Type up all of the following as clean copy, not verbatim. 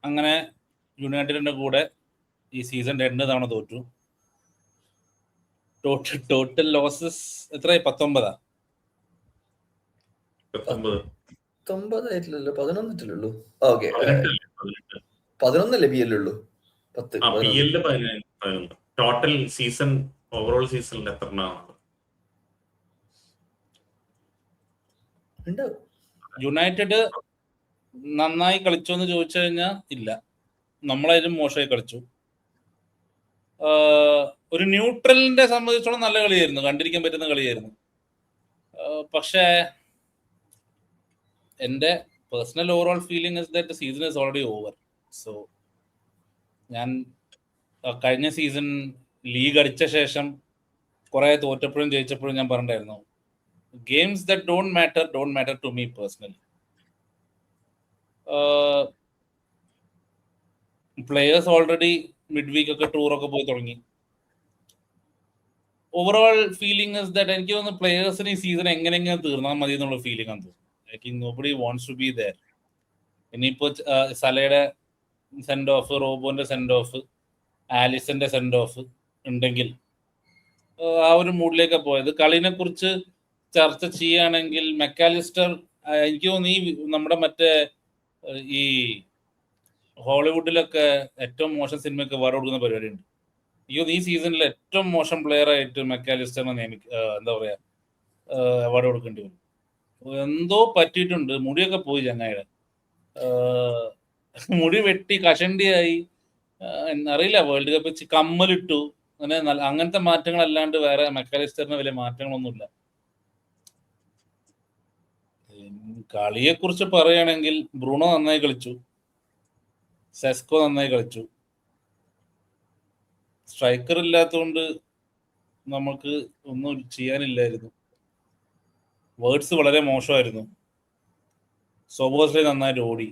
അങ്ങനെ യുണൈറ്റഡിന്റെ കൂടെ ഈ സീസൺ 2 തവണ തോറ്റു. ടോട്ടൽ ലോസസ് എത്രയായി? 19 ആയിട്ടില്ലല്ലോ, 11 ഓക്കെ 11 BL-ഉള്ളൂ. 10 ടോട്ടൽ സീസൺ ഓവറോൾ സീസണിൽ എത്ര യുണൈറ്റഡ് നന്നായി കളിച്ചോ എന്ന് ചോദിച്ചു കഴിഞ്ഞാൽ ഇല്ല, നമ്മളതിലും മോശമായി കളിച്ചു. ഒരു ന്യൂട്രലിന്റെ സംബന്ധിച്ചോളം നല്ല കളിയായിരുന്നു, കണ്ടിരിക്കാൻ പറ്റുന്ന കളിയായിരുന്നു. പക്ഷേ എൻ്റെ personal overall feeling is that season is already over. So ഞാൻ കഴിഞ്ഞ സീസൺ ലീഗ് അടിച്ച ശേഷം കുറെ തോറ്റപ്പോഴും ജയിച്ചപ്പോഴും ഞാൻ പറഞ്ഞിട്ടായിരുന്നു, games that don't matter to me personally. Players already mid week ഒക്കെ ടൂറൊക്കെ പോയി തുടങ്ങി. ഓവറോൾ ഫീലിംഗ് ഇസ് ദാറ്റ് എനിക്ക് തോന്നുന്നു പ്ലേയേഴ്സിന് ഈ സീസൺ എങ്ങനെയെങ്കിലും തീർന്നാൽ മതി എന്നുള്ള ഫീലിംഗ് ആണ് തോന്നുന്നു. Nobody wants to be there. ഇനിയിപ്പോ സലയുടെ സെൻഡ് ഓഫ്, റോബോന്റെ സെൻഡ് ഓഫ്, ആലിസന്റെ സെൻഡ് ഓഫ് ഉണ്ടെങ്കിൽ ആ ഒരു മൂഡിലേക്കാണ് പോയത്. കളിനെ കുറിച്ച് ചർച്ച ചെയ്യുകയാണെങ്കിൽ മെക്കാലിസ്റ്റർ എനിക്ക് തോന്നുന്നു ഈ നമ്മുടെ മറ്റേ ഈ ഹോളിവുഡിലൊക്കെ ഏറ്റവും മോശം സിനിമയ്ക്ക് അവാർഡ് കൊടുക്കുന്ന പരിപാടിയുണ്ട്. ഈ സീസണിൽ ഏറ്റവും മോശം പ്ലെയർ ആയിട്ട് മെക്കാലിസ്റ്ററിനെ എന്താ പറയാ അവാർഡ് കൊടുക്കേണ്ടി വരും. എന്തോ പറ്റിയിട്ടുണ്ട്, മുടിയൊക്കെ പോയി ചങ്ങായിടെ, മുടി വെട്ടി കഷണ്ടിയായി, അറിയില്ല. വേൾഡ് കപ്പ് വെച്ച് കമ്മലിട്ടു, അങ്ങനത്തെ മാറ്റങ്ങളല്ലാണ്ട് വേറെ മെക്കാലിസ്റ്ററിന് വലിയ മാറ്റങ്ങളൊന്നുമില്ല. കളിയെ കുറിച്ച് പറയുകയാണെങ്കിൽ ബ്രൂണോ നന്നായി കളിച്ചു, സെസ്കോ നന്നായി കളിച്ചു. സ്ട്രൈക്കർ ഇല്ലാത്തതുകൊണ്ട് നമുക്ക് ഒന്നും ചെയ്യാനില്ലായിരുന്നു. വേർഡ്സ് വളരെ മോശമായിരുന്നു. സോബോസ്ലി നന്നായിട്ട് ഓടി.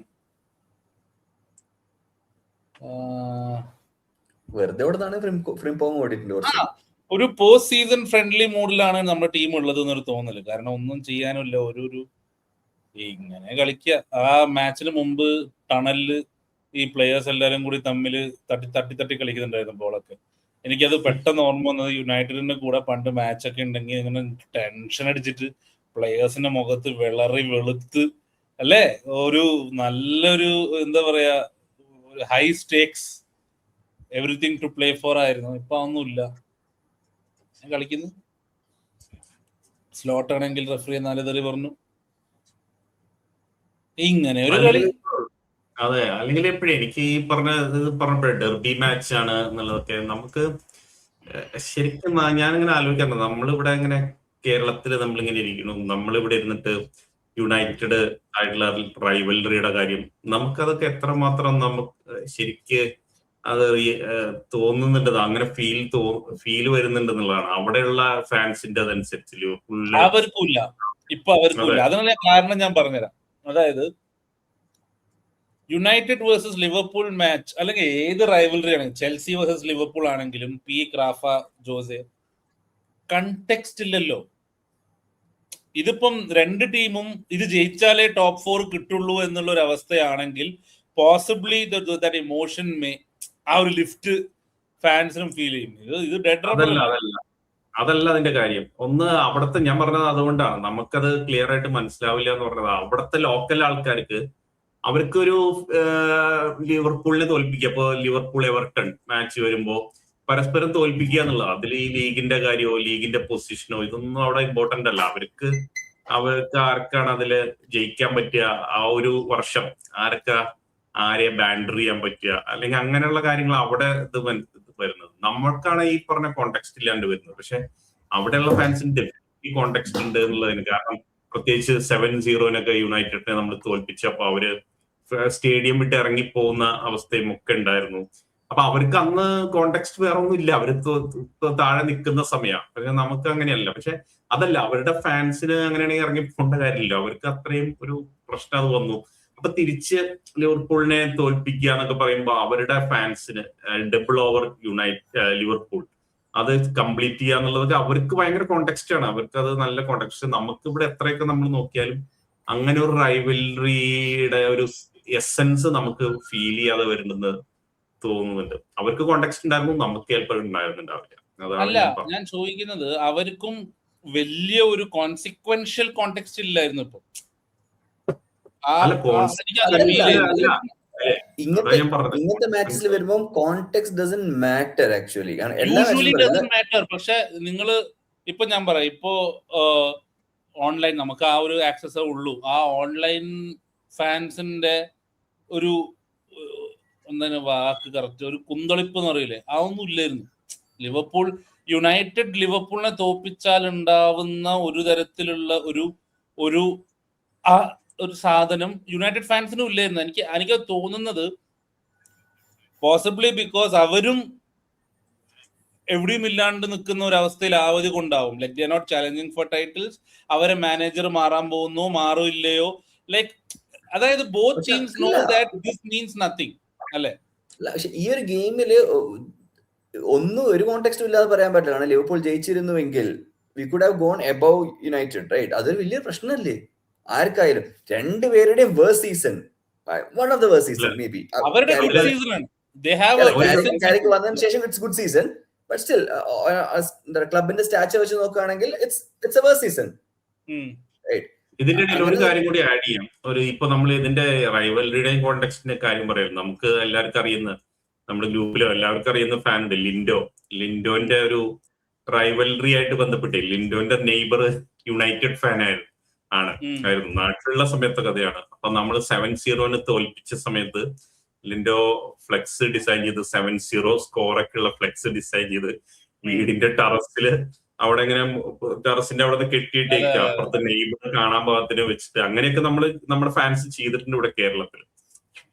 ഒരു പോസ്റ്റ് സീസൺ ഫ്രണ്ട്ലി മൂഡിലാണ് നമ്മുടെ ടീം ഉള്ളത് എന്നൊരു തോന്നല്. കാരണം ഒന്നും ചെയ്യാനുമില്ല, ഒരു ഇങ്ങനെ കളിക്കുക. ആ മാച്ചിന് മുമ്പ് ടണലില് ഈ പ്ലേയേഴ്സ് എല്ലാവരും കൂടി തമ്മിൽ തട്ടി കളിക്കുന്നുണ്ടായിരുന്നു ബോളൊക്കെ. എനിക്കത് പെട്ടെന്ന് ഓർമ്മ വന്നത് യുണൈറ്റഡിന്റെ കൂടെ പണ്ട് മാച്ചൊക്കെ ഉണ്ടെങ്കിൽ ഇങ്ങനെ ടെൻഷൻ അടിച്ചിട്ട് പ്ലേയേഴ്സിന്റെ മുഖത്ത് വിളറി വെളുത്ത് അല്ലേ, ഒരു നല്ലൊരു എന്താ പറയാ high stakes everything to play for ആയിരുന്നു. ഇപ്പൊ ഒന്നുമില്ല. കളിക്കുന്നു സ്ലോട്ട് ആണെങ്കിൽ റെഫറി 4 തെറി പറഞ്ഞു. ഇങ്ങനെ ഒരു കളി. അതെ, അല്ലെങ്കിൽ എപ്പോഴും എനിക്ക് ഈ പറഞ്ഞപ്പോഴേ ഡെർബി മാച്ച് ആണ് എന്നുള്ളതൊക്കെ നമുക്ക് ശരിക്കും ഞാനിങ്ങനെ ആലോചിക്കാറുണ്ട്. നമ്മളിവിടെ ഇങ്ങനെ കേരളത്തിൽ നമ്മളിങ്ങനെ ഇരിക്കുന്നു, നമ്മളിവിടെ ഇരുന്നിട്ട് യുണൈറ്റഡ് ആയിട്ടുള്ള റൈവലറിയുടെ കാര്യം നമുക്കതൊക്കെ എത്രമാത്രം നമുക്ക് ശരിക്ക് അത് തോന്നുന്നുണ്ട്, അങ്ങനെ ഫീൽ വരുന്നുണ്ടെന്നുള്ളതാണ്. അവിടെയുള്ള ഫാൻസിന്റെ അതനുസരിച്ച് അവർക്കില്ല, ഇപ്പൊ അവർക്കില്ല. അതിനുള്ള കാരണം ഞാൻ പറഞ്ഞുതരാം. അതായത് യുണൈറ്റഡ് വേഴ്സസ് ലിവർപൂൾ മാച്ച് അല്ലെങ്കിൽ ഏത് റൈവലറി ആണെങ്കിലും, ചെൽസി വേഴ്സസ് ലിവർപൂൾ ആണെങ്കിലും, റാഫ ജോസെ, കണ്ടെക്സ്റ്റ് ഇല്ലല്ലോ. ഇതിപ്പം രണ്ട് ടീമും ഇത് ജയിച്ചാലേ ടോപ്പ് 4 കിട്ടുള്ളൂ എന്നുള്ള ഒരു അവസ്ഥയാണെങ്കിൽ പോസിബിളി ദാറ്റ് ഇമോഷൻ ആ ഒരു ലിഫ്റ്റ് ഫാൻസിനും ഫീൽ ചെയ്യും. ഇത് ഡെഡ് റബ്ബർ അതല്ല അതിന്റെ കാര്യം. ഒന്ന് അവിടുത്തെ ഞാൻ പറഞ്ഞത് അതുകൊണ്ടാണ് നമുക്കത് ക്ലിയർ ആയിട്ട് മനസ്സിലാവില്ല എന്ന് പറഞ്ഞത്. അവിടുത്തെ ലോക്കൽ ആൾക്കാർക്ക് അവർക്കൊരു ലിവർപൂളിനെ തോൽപ്പിക്കുക, ഇപ്പൊ ലിവർപൂൾ എവർട്ടൺ മാച്ച് വരുമ്പോ പരസ്പരം തോൽപ്പിക്കുക എന്നുള്ളത്, അതിൽ ഈ ലീഗിന്റെ കാര്യമോ ലീഗിന്റെ പൊസിഷനോ ഇതൊന്നും അവിടെ ഇമ്പോർട്ടന്റ് അല്ല. അവർക്ക് ആർക്കാണ് അതില് ജയിക്കാൻ പറ്റുക, ആ ഒരു വർഷം ആരെ ബാൻഡർ ചെയ്യാൻ പറ്റുക, അല്ലെങ്കിൽ അങ്ങനെയുള്ള കാര്യങ്ങൾ അവിടെ ഇത് വരുന്നത്. നമ്മൾക്കാണ് ഈ പറഞ്ഞ കോണ്ടെക്സ്റ്റ് ഇല്ലാണ്ട് വരുന്നത്. പക്ഷെ അവിടെയുള്ള ഫാൻസിന് ഈ കോണ്ടെക്സ്റ്റ് ഉണ്ട് എന്നുള്ളതിന് കാരണം പ്രത്യേകിച്ച് 7-0 യുണൈറ്റഡിനെ നമ്മൾ തോൽപ്പിച്ചപ്പോ അവര് സ്റ്റേഡിയം വിട്ട് ഇറങ്ങി പോകുന്ന അവസ്ഥയും ഒക്കെ ഉണ്ടായിരുന്നു. അപ്പൊ അവർക്ക് അന്ന് കോണ്ടെക്സ്റ്റ് വേറെ ഒന്നും ഇല്ല, അവര് താഴെ നിൽക്കുന്ന സമയം. പക്ഷെ നമുക്ക് അങ്ങനെയല്ല. പക്ഷെ അതല്ല, അവരുടെ ഫാൻസിന് അങ്ങനെയാണെങ്കിൽ ഇറങ്ങി പോകേണ്ട കാര്യമില്ല. അവർക്ക് അത്രയും ഒരു പ്രശ്നം അത് വന്നു. അപ്പൊ തിരിച്ച് ലിവർപൂളിനെ തോൽപ്പിക്കുക എന്നൊക്കെ പറയുമ്പോൾ അവരുടെ ഫാൻസിന് ഡബിൾ ഓവർ ലിവർപൂൾ അത് കംപ്ലീറ്റ് ചെയ്യുക എന്നുള്ളത് അവർക്ക് ഭയങ്കര കോണ്ടെക്സ്റ്റ് ആണ്. അവർക്ക് അത് നല്ല കോണ്ടെക്സ്റ്റ്. നമുക്ക് ഇവിടെ എത്രയൊക്കെ നമ്മൾ നോക്കിയാലും അങ്ങനെ ഒരു റൈവലറിയുടെ ഒരു എസൻസ് നമുക്ക് ഫീൽ ചെയ്യാതെ വരുന്നെന്ന് തോന്നുന്നുണ്ട്. അവർക്ക് കോണ്ടെക്സ്റ്റ് ഉണ്ടായിരുന്നു, നമുക്ക് ചിലപ്പോൾ ഉണ്ടായിരുന്നുണ്ടാവില്ല. അല്ല, ഞാൻ ചോദിക്കുന്നത് അവർക്കും വലിയ ഒരു കോൺസിക്വൻഷ്യൽ കോണ്ടെക്സ്റ്റ് ഇല്ലായിരുന്നു ഇപ്പൊ. ഇങ്ങനത്തെ മാച്ചസിൽ വരുമ്പോൾ കോണ്ടെക്സ്റ്റ് ഡസന്റ് മാറ്റർ ആക്ച്വലി. പക്ഷെ നിങ്ങള് ഇപ്പൊ ഞാൻ പറയാം, ഇപ്പോ ഓൺലൈൻ നമുക്ക് ആ ഒരു ആക്സസ് ഉള്ളൂ. ആ ഓൺലൈൻ ഫാൻസിന്റെ ഒരു എന്താണ് വാക്ക് കറക്റ്റ്, ഒരു കുന്തളിപ്പ് എന്ന് പറയില്ലേ, അതൊന്നും ഇല്ലായിരുന്നു. ലിവർപൂൾ യുണൈറ്റഡ് ലിവർപൂളിനെ തോപ്പിച്ചാൽ ഉണ്ടാവുന്ന ഒരു തരത്തിലുള്ള ഒരു സാധനം യുണൈറ്റഡ് ഫാൻസിനും ഇല്ലായിരുന്നു. എനിക്ക് തോന്നുന്നത് പോസിബിളി ബിക്കോസ് അവരും എവിടെയും ഇല്ലാണ്ട് നിൽക്കുന്ന ഒരു അവസ്ഥയിൽ ആവത് കൊണ്ടാവും. Like they are not challenging for titles. അവരെ മാനേജർ മാറാൻ പോകുന്നു, മാറില്ലയോ, ലൈക് അതായത് both teams know that this means nothing അല്ലേ. ഈ ഒരു ഗെയിമില് ഒന്നും ഒരു കോണ്ടെക്സ്റ്റും ഇല്ലാതെ പറയാൻ പറ്റില്ല. കാരണം ലിവർപൂൾ ജയിച്ചിരുന്നുവെങ്കിൽ we could have gone above United, right? അതൊരു വലിയ പ്രശ്നമല്ലേ ആർക്കായാലും. രണ്ടുപേരുടെയും worst season, one of the worst season maybe. വന്നതിന് ശേഷം it's good season, but still ക്ലബിന്റെ സ്റ്റാച്ചർ വെച്ച് നോക്കുകയാണെങ്കിൽ ഇറ്റ്സ് എ വേഴ്സ്റ്റ് സീസൺ. ഇതിന്റെ ഇടയിൽ ഒരു കാര്യം കൂടി ആഡ് ചെയ്യാം. ഇപ്പൊ നമ്മൾ ഇതിന്റെ റൈവലറിയുടെയും കോണ്ടെക്സ്റ്റിന്റെ കാര്യം പറയുന്നത്, നമുക്ക് എല്ലാവർക്കും അറിയുന്ന, നമ്മുടെ ഗ്രൂപ്പിലോ എല്ലാവർക്കും അറിയുന്ന ഫാൻ ഉണ്ട്, ലിൻഡോന്റെ ഒരു റൈവലറി ആയിട്ട് ബന്ധപ്പെട്ട് ലിൻഡോന്റെ നെയ്ബർ യുണൈറ്റഡ് ഫാൻ ആയിരുന്നു നാട്ടിലുള്ള സമയത്തെ കഥയാണ്. അപ്പൊ നമ്മൾ 7-0 തോൽപ്പിച്ച സമയത്ത് ലിൻഡോ ഫ്ലെക്സ് ഡിസൈൻ ചെയ്ത് 7-0 സ്കോറൊക്കെ ഉള്ള ഫ്ലെക്സ് ഡിസൈൻ ചെയ്ത് വീടിന്റെ ടെറസില് അവിടെ ഇങ്ങനെ ടെറസിന്റെ അവിടെ നിന്ന് കെട്ടിയിട്ടേക്ക് അപ്പുറത്തെ നെയ്ബർ കാണാൻ പാകത്തിന് വെച്ചിട്ട് അങ്ങനെയൊക്കെ നമ്മുടെ ഫാൻസ് ചെയ്തിട്ടുണ്ട് ഇവിടെ കേരളത്തിൽ.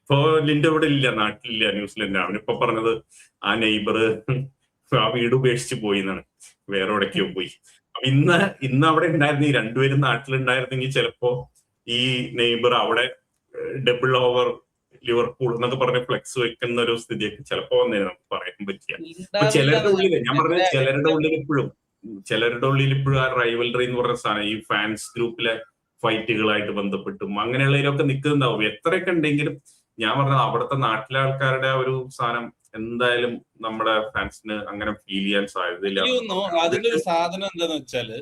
ഇപ്പൊ ലിൻഡോ ഇവിടെ ഇല്ല, നാട്ടിലില്ല, ന്യൂസിലൻഡ്. അവനിപ്പോ പറഞ്ഞത് ആ നെയ്ബർ ആ വീട് ഉപേക്ഷിച്ച് പോയി എന്നാണ്, വേറെ എവിടേക്കോ പോയി. ഇന്ന് അവിടെ ഉണ്ടായിരുന്നു, ഈ രണ്ടുപേരും നാട്ടിലുണ്ടായിരുന്നെങ്കിൽ ചിലപ്പോ ഈ നെയ്ബർ അവിടെ ഡബിൾ ഓവർ ലിവർപൂൾ എന്നൊക്കെ പറഞ്ഞ ഫ്ലെക്സ് വെക്കുന്ന ഒരു സ്ഥിതിയൊക്കെ ചിലപ്പോ വന്നേ നമുക്ക് പറയാൻ പറ്റില്ല. ചിലരുടെ ഉള്ളില്, ഞാൻ പറഞ്ഞ ചിലരുടെ ഉള്ളിൽ ഇപ്പോഴും ആ റൈവലറി എന്ന് പറഞ്ഞ സാധനം ഈ ഫാൻസ് ഗ്രൂപ്പിലെ ഫൈറ്റുകളായിട്ട് ബന്ധപ്പെട്ടും അങ്ങനെയുള്ളതിലൊക്കെ നിൽക്കുന്നുണ്ടാവും. എത്രയൊക്കെ ഉണ്ടെങ്കിലും ഞാൻ പറഞ്ഞത് അവിടുത്തെ നാട്ടിലെ ആൾക്കാരുടെ ഒരു സാധനം എന്തായാലും നമ്മുടെ ഫാൻസിന് അങ്ങനെ ഫീൽ ചെയ്യാൻ സാധ്യതയില്ല. അതിന്റെ ഒരു സാധനം എന്താന്ന് വെച്ചാല്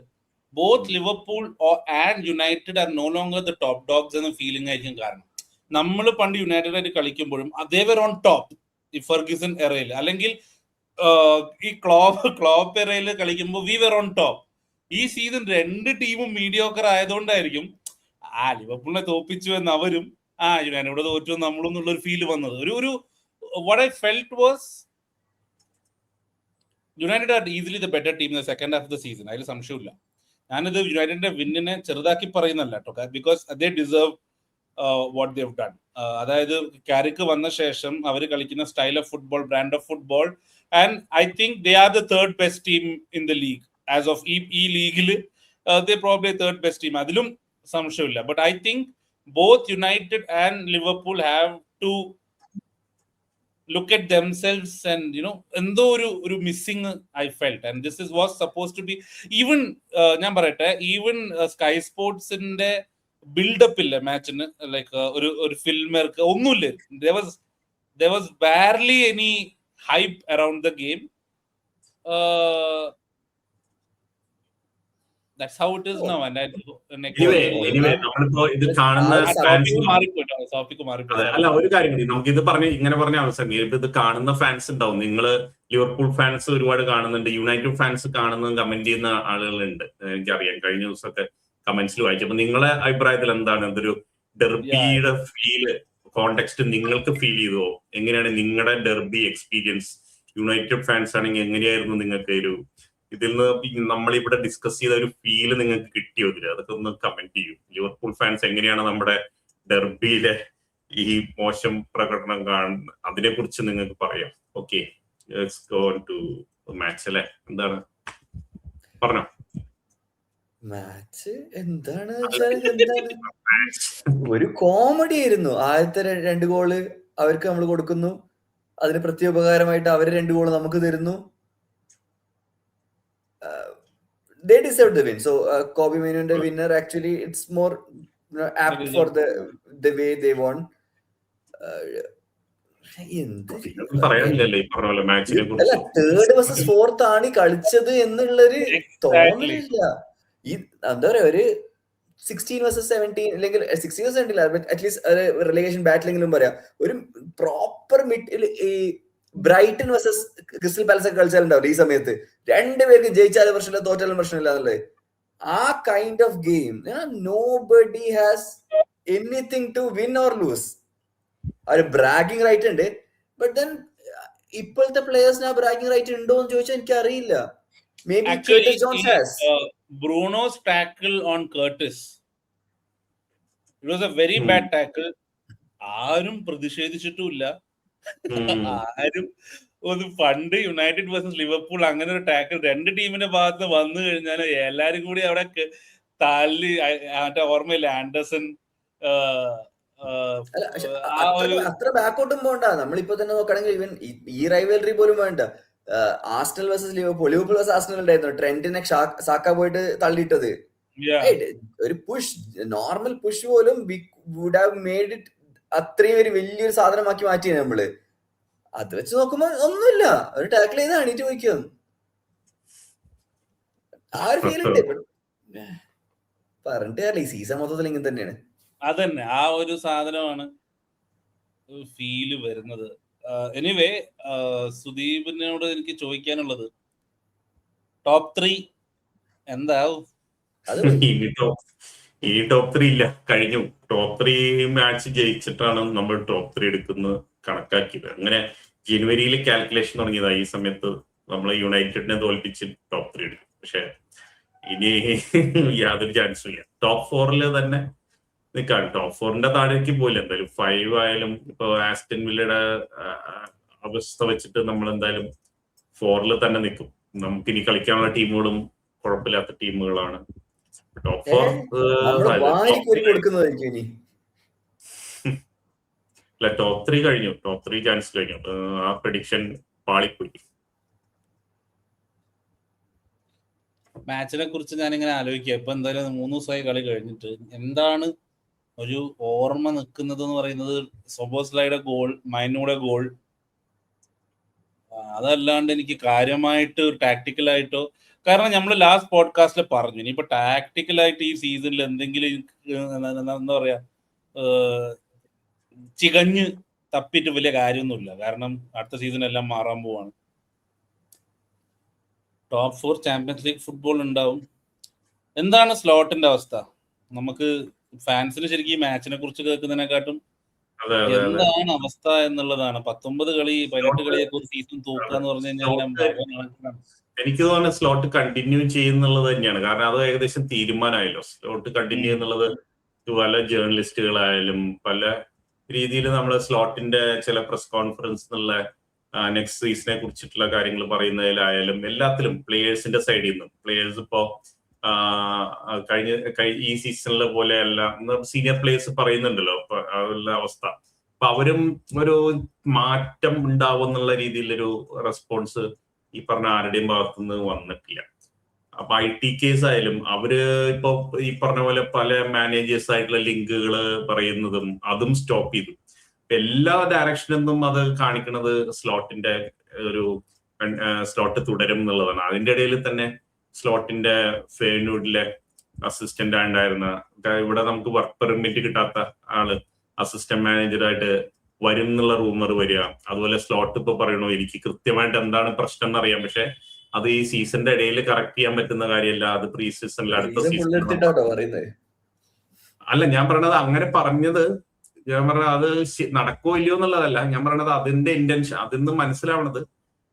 both Liverpool and United are no longer the top dogs എന്ന ഫീലിംഗ് ആയിരിക്കും. കാരണം നമ്മൾ പണ്ട് യുണൈറ്റഡ് ആയിട്ട് കളിക്കുമ്പോഴും അതേവർ ഓൺ ടോപ്പ് ഈ ഫെർഗ്യൂസൺ എറയിൽ, അല്ലെങ്കിൽ ഈ ക്ലോപ്പ് എറയിൽ കളിക്കുമ്പോൾ വി വെർ ഓൺ ടോപ്പ്. ഈ സീസൺ രണ്ട് ടീമും മീഡിയോക്കർ ആയതുകൊണ്ടായിരിക്കും ലിവർപൂളിനെ തോപ്പിച്ചു എന്ന് അവരും യുണൈറ്റഡ് തോറ്റു നമ്മളും എന്നുള്ളൊരു ഫീല് വന്നത്. ഒരു what I felt was United are easily the better team in the second half of the season. അതിൽ സംശയമില്ല. ഞാനിത് യുണൈറ്റഡിന്റെ വിന്നിനെ ചെറുതാക്കി പറയുന്നല്ല കേട്ടോ, because they deserve what they've done. അതായത് കാരിക്ക് വന്ന ശേഷം അവർ കളിക്കുന്ന style of football, brand of football, and I think they are the third best team in the league as of ഈ ലീഗിൽ. they probably third best team, അതിലും സംശയമില്ല. but I think both United and Liverpool have to look at themselves and എന്തോ ഒരു missing I felt, and this was supposed to be even ഞാൻ പറയട്ടെ, even sky സ്പോർട്സിന്റെ build-up ഇല്ല മാച്ചിന്, like ഒരു ഫിൽമർക്ക് ഒന്നുമില്ല. there was barely any hype around the game. That's how it is now. And അല്ല, ഒരു കാര്യം കൂടി നമുക്ക് ഇത് ഇങ്ങനെ പറഞ്ഞ അവസരം, ഇത് കാണുന്ന ഫാൻസ് ഉണ്ടാവും. നിങ്ങള് ലിവർപൂൾ ഫാൻസ് ഒരുപാട് കാണുന്നുണ്ട്, യുണൈറ്റഡ് ഫാൻസ് കാണുന്നതും കമന്റ് ചെയ്യുന്ന ആളുകളുണ്ട്, എനിക്കറിയാം. കഴിഞ്ഞ ദിവസമൊക്കെ കമന്റ്സിൽ വായിച്ചപ്പോ നിങ്ങളെ അഭിപ്രായത്തിൽ എന്താണ് ഇതൊരു ഡെർബിയുടെ ഫീല് കോണ്ടെക്സ്റ്റ് നിങ്ങൾക്ക് ഫീൽ ചെയ്തോ? എങ്ങനെയാണ് നിങ്ങളുടെ ഡെർബി എക്സ്പീരിയൻസ്? യുണൈറ്റഡ് ഫാൻസ് ആണെങ്കിൽ എങ്ങനെയായിരുന്നു നിങ്ങൾക്ക് ഇതിൽ നിന്ന് നമ്മളിവിടെ ഡിസ്കസ് ചെയ്ത ഒരു ഫീല് നിങ്ങൾക്ക് കിട്ടിയോ? അതൊക്കെ ഒന്ന് കമന്റ് ചെയ്യും. ലിവർപൂൾ ഫാൻസ് എങ്ങനെയാണ് നമ്മുടെ ഡെർബിയിലെ ഈ മോശം പ്രകടനം കാണുന്നത്, അതിനെ കുറിച്ച് നിങ്ങൾക്ക് പറയാം. Okay, let's go to match അല്ലേ? എന്താണ് പറഞ്ഞോ? മാച്ച് എന്താണ് ഒരു കോമഡി ആയിരുന്നു. ആദ്യത്തെ 2 ഗോള് അവർക്ക് നമ്മൾ കൊടുക്കുന്നു, അതിന് പ്രത്യുപകാരമായിട്ട് അവര് 2 ഗോള് നമുക്ക് തരുന്നു. They deserved the win. So Kobe Mainoo winner, actually it's more apt for the way they won. പറയാനില്ലല്ലോ ഈ പറഞ്ഞ പോലെ മാച്ചിനെ അല്ല, കുറിച്ച്. തേർഡ് വേഴ്സസ് ഫോർത്ത് ആണ് കളിച്ചത് എന്നുള്ളൊരു തോന്നലില്ല. ഈ എന്താ പറയാ, ഒരു 16 വേഴ്സസ് 17 അല്ലെങ്കിൽ 16 വേഴ്സസ് 17 അറ്റ്ലീസ്റ്റ് റിലേഷൻ ബാറ്റിലെങ്കിലും പറയാം, ഒരു പ്രോപ്പർ മിഡ് ഈ ബ്രൈറ്റൺ വേഴ്സസ് ക്രിസ്റ്റൽ പാലസ് ഒക്കെ കളിച്ചാലുണ്ടാവില്ല ഈ സമയത്ത്, രണ്ടുപേർക്ക് ജയിച്ചാലും പ്രശ്നമില്ല തോറ്റാലും പ്രശ്നമില്ല എന്നുള്ളത്. ആ kind of game nobody has anything to win or lose. ഒരു ബ്രാഗിങ് റൈറ്റ് ഉണ്ട്, ബട്ട് ദെൻ ഇപ്പോഴത്തെ പ്ലേയേഴ്സിന് ആ ബ്രാഗിങ് റൈറ്റ് ഉണ്ടോ എന്ന് ചോദിച്ചാൽ എനിക്ക് അറിയില്ല. May be Curtis Jones has. Bruno's tackle on Curtis, it was a very bad tackle. ആരും പ്രതിഷേധിച്ചിട്ടുമില്ല. ആരും ഒരു പണ്ട് യുണൈറ്റഡ് വേഴ്സസ് ലിവർപൂൾ അങ്ങനെ ഒരു ടാക്കിൾ രണ്ട് ടീമിന്റെ ഭാഗത്ത് വന്നു കഴിഞ്ഞാൽ എല്ലാരും കൂടി അവിടെ തല്ലി, മറ്റേ ഓർമ്മയില്ല ആൻഡർസൺ അത്ര ബാക്കോട്ടും പോണ്ട. നമ്മളിപ്പോ തന്നെ നോക്കുകയാണെങ്കിൽ ഈവൻ ഈ റൈവൽറി പോലും വേണ്ട. Arsenal versus Liverpool versus Arsenal ഉണ്ടായിരുന്നു, ട്രെന്റിനെ സാക്ക പോയിട്ട് തള്ളിയിട്ടത്. ഒരു പുഷ്, നോർമൽ പുഷ് പോലും വുഡ് ഹാവ് മേഡ് ഇറ്റ് അത്രയും ഒരു വലിയൊരു സാധനമാക്കി മാറ്റിയാണ് നമ്മള്. അത് വെച്ച് നോക്കുമ്പോ ഒന്നുമില്ല, ഒരു ടാക്കിൾ ചെയ്ത് അണിയിട്ട് പോയിക്കും. ആ ഒരു ഫീൽ ഉണ്ട്. പറഞ്ഞിട്ട് ഈ സീസൺ മൊത്തത്തിൽ ഇങ്ങനെ തന്നെയാണ്. അതന്നെ, ആ ഒരു സാധനമാണ് ഫീല് വരുന്നത്. എനിവേ, സുദീപിനോട് എനിക്ക് ചോദിക്കാനുള്ളത്, ടോപ്പ് 3 എന്താവും? ഈ ടോപ്പ് 3 ഇല്ല, കഴിഞ്ഞു. ടോപ്പ് 3 മാച്ച് ജയിച്ചിട്ടാണ് നമ്മൾ ടോപ്പ് 3 എടുക്കുന്നത് കണക്കാക്കിയത്. അങ്ങനെ ജനുവരിയിൽ കാൽക്കുലേഷൻ തുടങ്ങിയതാ. ഈ സമയത്ത് നമ്മൾ യുണൈറ്റഡിനെ തോൽപ്പിച്ച് ടോപ്പ് 3 എടുക്കും. പക്ഷെ ഇനി യാതൊരു ചാൻസും ഇല്ല. ടോപ്പ് 4 തന്നെ നിൽക്കാം. ടോപ്പ് 4 താഴേക്ക് പോയില്ല. എന്തായാലും 5 ആയാലും ഇപ്പൊ ആസ്റ്റൺ വില്ലയുടെ അവസ്ഥ വെച്ചിട്ട് നമ്മൾ എന്തായാലും 4 തന്നെ നിൽക്കും. നമുക്ക് ഇനി കളിക്കാനുള്ള ടീമുകളും കുഴപ്പമില്ലാത്ത ടീമുകളാണ്. ടോപ്പ് 4 അല്ല, ടോപ്പ് 3 കഴിഞ്ഞു. ടോപ്പ് 3 ചാൻസ് കഴിഞ്ഞു. ആ പ്രഡിക്ഷൻ പാളിപ്പോയി. മാച്ചിനെ കുറിച്ച് ഞാനിങ്ങനെ ആലോചിക്കുക. ഇപ്പൊ എന്തായാലും 3 ദിവസമായി കളി കഴിഞ്ഞിട്ട് എന്താണ് ഒരു ഓർമ്മ നിൽക്കുന്നത് എന്ന് പറയുന്നത്, സൊബോസ്ലൈയുടെ ഗോൾ, മൈനൂടെ ഗോൾ. അതല്ലാണ്ട് എനിക്ക് കാര്യമായിട്ട് ടാക്ടിക്കലായിട്ടോ, കാരണം നമ്മൾ ലാസ്റ്റ് പോഡ്കാസ്റ്റിൽ പറഞ്ഞു ഇനിയിപ്പോ ടാക്ടിക്കലായിട്ട് ഈ സീസണിൽ എന്തെങ്കിലും എന്താ പറയാ ചികഞ്ഞ് തപ്പിട്ട് വലിയ കാര്യമൊന്നുമില്ല. കാരണം അടുത്ത സീസൺ എല്ലാം മാറാൻ പോവാണ്. ടോപ്പ് 4 ചാമ്പ്യൻസ് ലീഗ് ഫുട്ബോൾ ഉണ്ടാവും. എന്താണ് സ്ലോട്ടിന്റെ അവസ്ഥ? നമുക്ക് ഫാൻസിന് ശരിക്കും ഈ മാച്ചിനെ കുറിച്ച് കേൾക്കുന്നതിനെക്കാട്ടും എന്താണ് അവസ്ഥ എന്നുള്ളതാണ്. 19 കളി 18 കളിയൊക്കെ ഒരു സീസൺ തോക്കുക എന്ന് പറഞ്ഞു കഴിഞ്ഞാൽ എനിക്ക് തോന്നുന്നത് സ്ലോട്ട് കണ്ടിന്യൂ ചെയ്യുന്നുള്ളത് തന്നെയാണ്. കാരണം അത് ഏകദേശം തീരുമാനമായല്ലോ. സ്ലോട്ട് കണ്ടിന്യൂ ചെയ്യുന്നുള്ളത് പല ജേർണലിസ്റ്റുകളായാലും പല രീതിയിൽ നമ്മൾ സ്ലോട്ടിന്റെ ചില പ്രസ് കോൺഫറൻസ് എന്നുള്ള നെക്സ്റ്റ് സീസണെ കുറിച്ചിട്ടുള്ള കാര്യങ്ങൾ പറയുന്നതിലായാലും എല്ലാത്തിലും പ്ലേയേഴ്സിന്റെ സൈഡിൽ നിന്നും, പ്ലേയേഴ്സ് ഇപ്പോ ഈ സീസണിലെ പോലെയല്ല, സീനിയർ പ്ലേയേഴ്സ് പറയുന്നുണ്ടല്ലോ ഉള്ള അവസ്ഥ. അപ്പൊ അവരും ഒരു മാറ്റം ഉണ്ടാവും എന്നുള്ള രീതിയിലൊരു റെസ്പോൺസ് ഈ പറഞ്ഞ ആരുടെയും ഭാഗത്തുനിന്ന് വന്നിട്ടില്ല. അപ്പൊ IT കേസ് ആയാലും അവര് ഇപ്പൊ ഈ പറഞ്ഞ പോലെ പല മാനേജേഴ്സ് ആയിട്ടുള്ള ലിങ്കുകൾ പറയുന്നതും അതും സ്റ്റോപ്പ് ചെയ്തു. എല്ലാ ഡയറക്ഷനിൽ നിന്നും അത് കാണിക്കുന്നത് സ്ലോട്ടിന്റെ ഒരു സ്ലോട്ട് തുടരും എന്നുള്ളതാണ്. അതിന്റെ ഇടയിൽ തന്നെ സ്ലോട്ടിന്റെ ഫെയ്നൂഡിലെ അസിസ്റ്റന്റ് ഉണ്ടായിരുന്ന, ഇവിടെ നമുക്ക് വർക്ക് പെർമിറ്റ് കിട്ടാത്ത ആള് അസിസ്റ്റന്റ് മാനേജറായിട്ട് വരും എന്നുള്ള റൂമർ വരിക. അതുപോലെ സ്ലോട്ട് ഇപ്പൊ പറയണു എനിക്ക് കൃത്യമായിട്ട് എന്താണ് പ്രശ്നം എന്നറിയാം, പക്ഷെ അത് ഈ സീസണിന്റെ ഇടയിൽ കറക്റ്റ് ചെയ്യാൻ പറ്റുന്ന കാര്യമല്ല, അത് പ്രീ സീസണിൽ അടുത്ത സീസൺ അല്ല. ഞാൻ പറയണത് അങ്ങനെ പറഞ്ഞത്, ഞാൻ പറഞ്ഞത് അത് നടക്കോ ഇല്ലയോ എന്നുള്ളതല്ല. ഞാൻ പറയണത് അതിന്റെ ഇന്റൻഷൻ അതിന്ന് മനസ്സിലാവണത്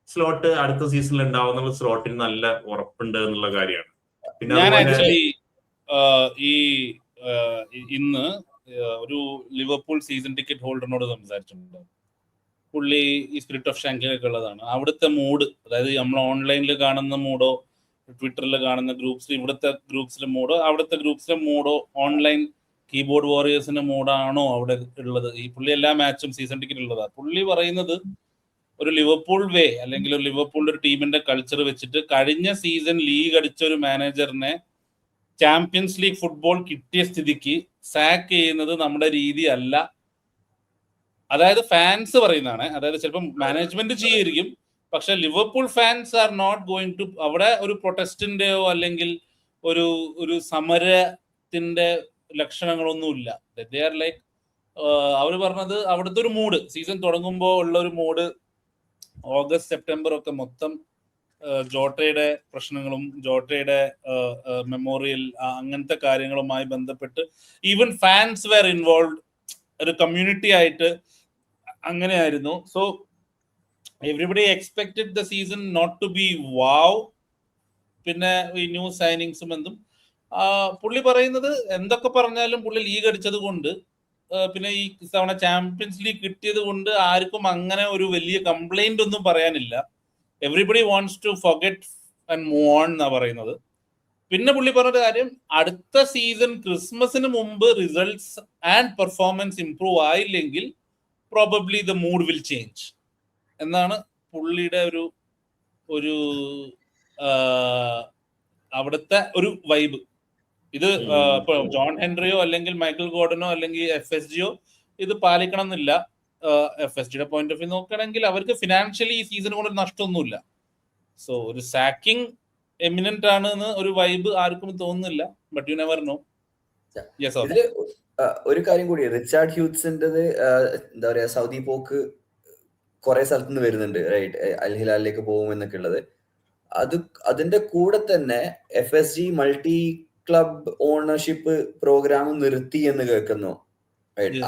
സ്ലോട്ട് അടുത്ത സീസണിൽ ഉണ്ടാവുന്ന സ്ലോട്ടിന് നല്ല ഉറപ്പുണ്ട് എന്നുള്ള കാര്യമാണ്. പിന്നെ ഞാൻ ആക്ച്വലി ഇന്ന് ഒരു ലിവർപൂൾ സീസൺ ടിക്കറ്റ് ഹോൾഡറിനോട് സംസാരിച്ചിട്ടുണ്ട്. പുള്ളി ഈ സ്പിരിറ്റ് ഓഫ് ഷാങ്കിലൊക്കെ ഉള്ളതാണ്. അവിടുത്തെ മൂഡ്, അതായത് നമ്മൾ ഓൺലൈനിൽ കാണുന്ന മൂഡോ ട്വിറ്ററിൽ കാണുന്ന ഗ്രൂപ്പ്സിൽ, ഇവിടുത്തെ ഗ്രൂപ്പ്സിലെ മൂഡോ അവിടുത്തെ ഗ്രൂപ്പ്സിലെ മൂഡോ ഓൺലൈൻ കീബോർഡ് വാറിയേഴ്സിന്റെ മൂഡാണോ അവിടെ ഉള്ളത്? ഈ പുള്ളി എല്ലാ മാച്ചും സീസൺ ടിക്കറ്റ് ഉള്ളതാണ്. പുള്ളി പറയുന്നത് ഒരു ലിവർപൂൾ വേ അല്ലെങ്കിൽ ഒരു ലിവർപൂളിന്റെ ഒരു ടീമിന്റെ കൾച്ചർ വെച്ചിട്ട് കഴിഞ്ഞ സീസൺ ലീഗ് അടിച്ച ഒരു മാനേജറിനെ ചാമ്പ്യൻസ് ലീഗ് ഫുട്ബോൾ കിട്ടിയ സ്ഥിതിക്ക് സാക്ക് ചെയ്യുന്നത് നമ്മുടെ രീതി അല്ല, അതായത് ഫാൻസ് പറയുന്നതാണ്, അതായത് ചിലപ്പോൾ മാനേജ്മെന്റ് ചെയ്യായിരിക്കും, പക്ഷെ Liverpool fans are not going to, അവിടെ ഒരു പ്രൊട്ടസ്റ്റിന്റെയോ അല്ലെങ്കിൽ ഒരു ഒരു സമരത്തിന്റെ ലക്ഷണങ്ങളൊന്നുമില്ല. ദേ ആർ ലൈക്ക്, അവർ പറഞ്ഞത് അവിടുത്തെ ഒരു മൂഡ്, സീസൺ തുടങ്ങുമ്പോൾ ഉള്ള ഒരു മൂഡ്, ഓഗസ്റ്റ് സെപ്റ്റംബർ ഒക്കെ മൊത്തം ജോട്ടയുടെ പ്രശ്നങ്ങളും ജോട്ടയുടെ മെമ്മോറിയൽ അങ്ങനത്തെ കാര്യങ്ങളുമായി ബന്ധപ്പെട്ട് ഈവൻ ഫാൻസ് വെയർ ഇൻവോൾവ്, ഒരു കമ്മ്യൂണിറ്റി ആയിട്ട് അങ്ങനെയായിരുന്നു. So everybody expected the season not to be wow. പിന്നെ ഈ ന്യൂ സൈനിങ്സും എന്തും പുള്ളി പറയുന്നത് എന്തൊക്കെ പറഞ്ഞാലും പുള്ളി ലീഗ് അടിച്ചത് കൊണ്ട് പിന്നെ ഈ തവണ ചാമ്പ്യൻസ് ലീഗ് കിട്ടിയത് കൊണ്ട് ആർക്കും അങ്ങനെ ഒരു വലിയ കംപ്ലൈന്റ് ഒന്നും പറയാനില്ല. Everybody wants to forget and move on എന്നാ പറയുന്നത്. പിന്നെ പുള്ളി പറഞ്ഞ കാര്യം, അടുത്ത സീസൺ ക്രിസ്മസിന് മുമ്പ് റിസൾട്ട്സ് ആൻഡ് പെർഫോമൻസ് ഇംപ്രൂവ് ആയില്ലെങ്കിൽ probably the mood will change എന്നാണ് പുള്ളിയുടെ ഒരു അവിടുത്തെ ഒരു വൈബ്. ഇത് ഇപ്പൊ ജോൺ ഹെൻറിയോ അല്ലെങ്കിൽ മൈക്കിൾ ഗോർഡനോ അല്ലെങ്കിൽ FSGയോ ഇത് പാലിക്കണം എന്നില്ല. FSGയുടെ പോയിന്റ് ഓഫ് വ്യൂ നോക്കുകയാണെങ്കിൽ അവർക്ക് ഫിനാൻഷ്യലി ഈ സീസൺ കൊണ്ട് നഷ്ടമൊന്നുമില്ല. സോ ഒരു സാക്കിംഗ് എമിനന്റ് ആണ് എന്ന് ഒരു വൈബ് ആർക്കും തോന്നുന്നില്ല. But you never know. ഒരു കാര്യം കൂടി, റിച്ചാർഡ് ഹ്യൂഗ്സിൻ്റെത് എന്താ പറയാ, സൗദി പോക്ക് കുറെ സ്ഥലത്ത് നിന്ന് വരുന്നുണ്ട്, റൈറ്റ്, അൽ ഹിലാലിലേക്ക് പോകും എന്നൊക്കെ ഉള്ളത്. അതിന്റെ കൂടെ തന്നെ FSG multi club ownership programme നിർത്തി എന്ന് കേൾക്കുന്നു.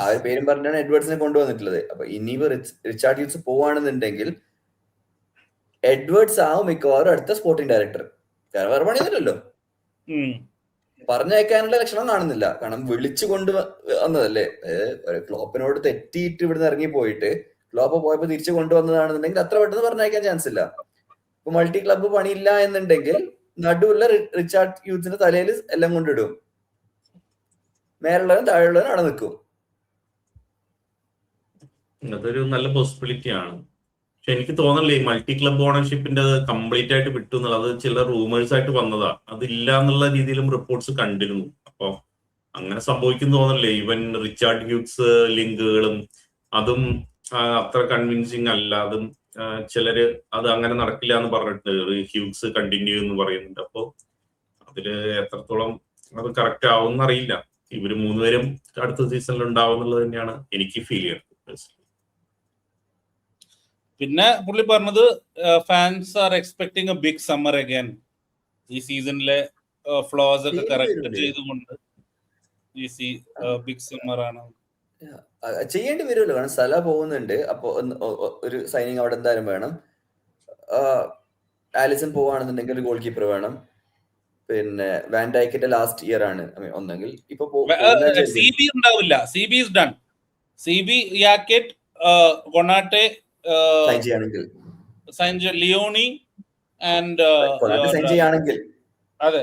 ആ ഒരു പേരും പറഞ്ഞാണ് എഡ്വേർഡ്സിനെ കൊണ്ടുവന്നിട്ടുള്ളത്. അപ്പൊ ഇനിയിപ്പോ റിച്ചാർഡ് ഹ്യൂഗ്സ് പോവാണെന്നുണ്ടെങ്കിൽ എഡ്വേർഡ്സ് ആവും മിക്കവാറും അടുത്ത സ്പോർട്ടിംഗ് ഡയറക്ടർ. കാരണം വേറെ പണിയൊന്നുമില്ലല്ലോ, പറഞ്ഞയക്കാനുള്ള ലക്ഷണം കാണുന്നില്ല. കാരണം വിളിച്ചു കൊണ്ടുവന്നതല്ലേ, ക്ലോപ്പിനോട് തെറ്റിയിട്ട് ഇവിടുന്ന് ഇറങ്ങി പോയിട്ട് ക്ലോപ്പ് പോയപ്പോ തിരിച്ചു കൊണ്ടുവന്നതാണെന്നുണ്ടെങ്കിൽ അത്ര പെട്ടെന്ന് പറഞ്ഞയക്കാൻ ചാൻസ് ഇല്ല. ഇപ്പൊ മൾട്ടി ക്ലബ്ബ് പണിയില്ല എന്നുണ്ടെങ്കിൽ നടുവുള്ള റിച്ചാർഡ് ഹ്യൂഗ്സിന്റെ തലയിൽ എല്ലാം കൊണ്ടിടും, മേലുള്ളവരും താഴെയുള്ളവരും അവിടെ നിൽക്കും. അതൊരു നല്ല പോസിബിലിറ്റി ആണ്. പക്ഷെ എനിക്ക് തോന്നണില്ലേ ഈ മൾട്ടി ക്ലബ് ഓണർഷിപ്പിന്റെ കംപ്ലീറ്റ് ആയിട്ട് വിട്ടു എന്നുള്ളത് ചില റൂമേഴ്സ് ആയിട്ട് വന്നതാ. അതില്ല എന്നുള്ള രീതിയിലും റിപ്പോർട്ട്സ് കണ്ടിരുന്നു. അപ്പൊ അങ്ങനെ സംഭവിക്കും തോന്നണില്ലേ. ഈവൻ റിച്ചാർഡ് ഹ്യൂഗ്സ് ലിങ്കുകളും അതും അത്ര കൺവിൻസിങ് അല്ല. അതും ചിലര് അത് അങ്ങനെ നടക്കില്ല എന്ന് പറഞ്ഞിട്ട് ഹ്യൂഗ്സ് കണ്ടിന്യൂ എന്ന് പറയുന്നുണ്ട്. അപ്പോ അതില് എത്രത്തോളം അത് കറക്റ്റ് ആവും അറിയില്ല. ഇവര് മൂന്നുപേരും അടുത്ത സീസണിൽ ഉണ്ടാവും എന്നുള്ളത് തന്നെയാണ് എനിക്ക് ഫീൽ ചെയ്യുന്നത്. പിന്നെ പുള്ളി പറഞ്ഞത് fans are expecting a big summer again. ഈ സീസണിലെ ഫ്ലോസ് ഒക്കെ കറക്റ്റ് ചെയ്തുകൊണ്ട് ബിഗ് സമ്മർ ആണ് ചെയ്യേണ്ടി വരുമല്ലോ. കാരണം സല പോകുന്നുണ്ട്, അപ്പൊ ഒരു സൈനിങ് അവിടെ എന്തായാലും വേണം. ആലിസൺ പോവാണെന്നുണ്ടെങ്കിൽ ഒരു ഗോൾ കീപ്പർ വേണം. പിന്നെ വാൻ ഡൈക്കിന്റെ ലാസ്റ്റ് ഇയർ ആണ് ഒന്നെങ്കിൽ. ഇപ്പൊ CB ഉണ്ടാവില്ല. CB is done. CB, യാക്കറ്റ്, കൊണാട്ടെ, ലിയോണി ആൻഡ് അതെ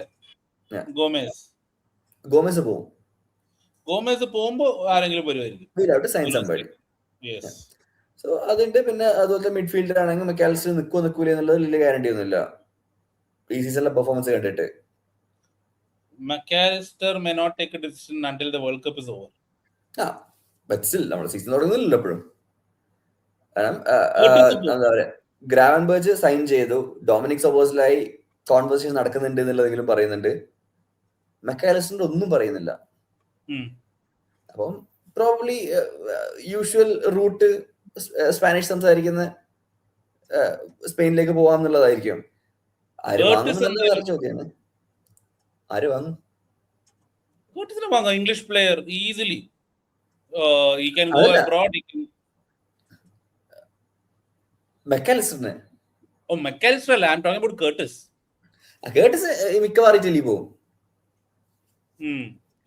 ഗോമസ് പോകും. ഗോമസ് പോകുമ്പോ ആരെങ്കിലും വരുമായിരിക്കും. സോ അതുണ്ട്. പിന്നെ അതുപോലെ മിഡ്ഫീൽഡർ ആണെങ്കിൽ മെക്കാലിസ്റ്റർ നിൽക്കൂല എന്നുള്ളത് വലിയ ഗ്യാരണ്ടി ഒന്നുമില്ല ഈ സീസണിലെ പെർഫോമൻസ് കണ്ടിട്ട്. Mac Allister may not take a decision until the World Cup is over. But still നമ്മുടെ സീസൺ തുടങ്ങുന്നില്ലല്ലോ എപ്പോഴും. കാരണം എന്താ പറയാ, ഗ്രാവൻബർഗ് സൈൻ ചെയ്തു, ഡൊമിനിക് സൊബോസ്ലായി കോൺവെർസേഷൻ നടക്കുന്നുണ്ട് എന്നുള്ളതെങ്കിലും പറയുന്നുണ്ട്. മെക്കാലിസ്റ്ററിന്റെ ഒന്നും പറയുന്നില്ല. അപ്പം പ്രോബ്ലി യൂഷ്വൽ റൂട്ട് സ്പാനിഷ് സംസാരിക്കുന്ന സ്പെയിനിലേക്ക് പോവാന്നുള്ളതായിരിക്കും. ആര് വാങ്ങുന്ന ചോദ്യമാണ്. ആര് വാങ്ങും? English player easily he can go abroad. മെക്കാലിസ്റ്ററിനെ മെക്കാലിസ്റ്റർ അല്ല, I'm talking about Curtis. Curtis മിക്കവാറും ഇറ്റലി പോകും.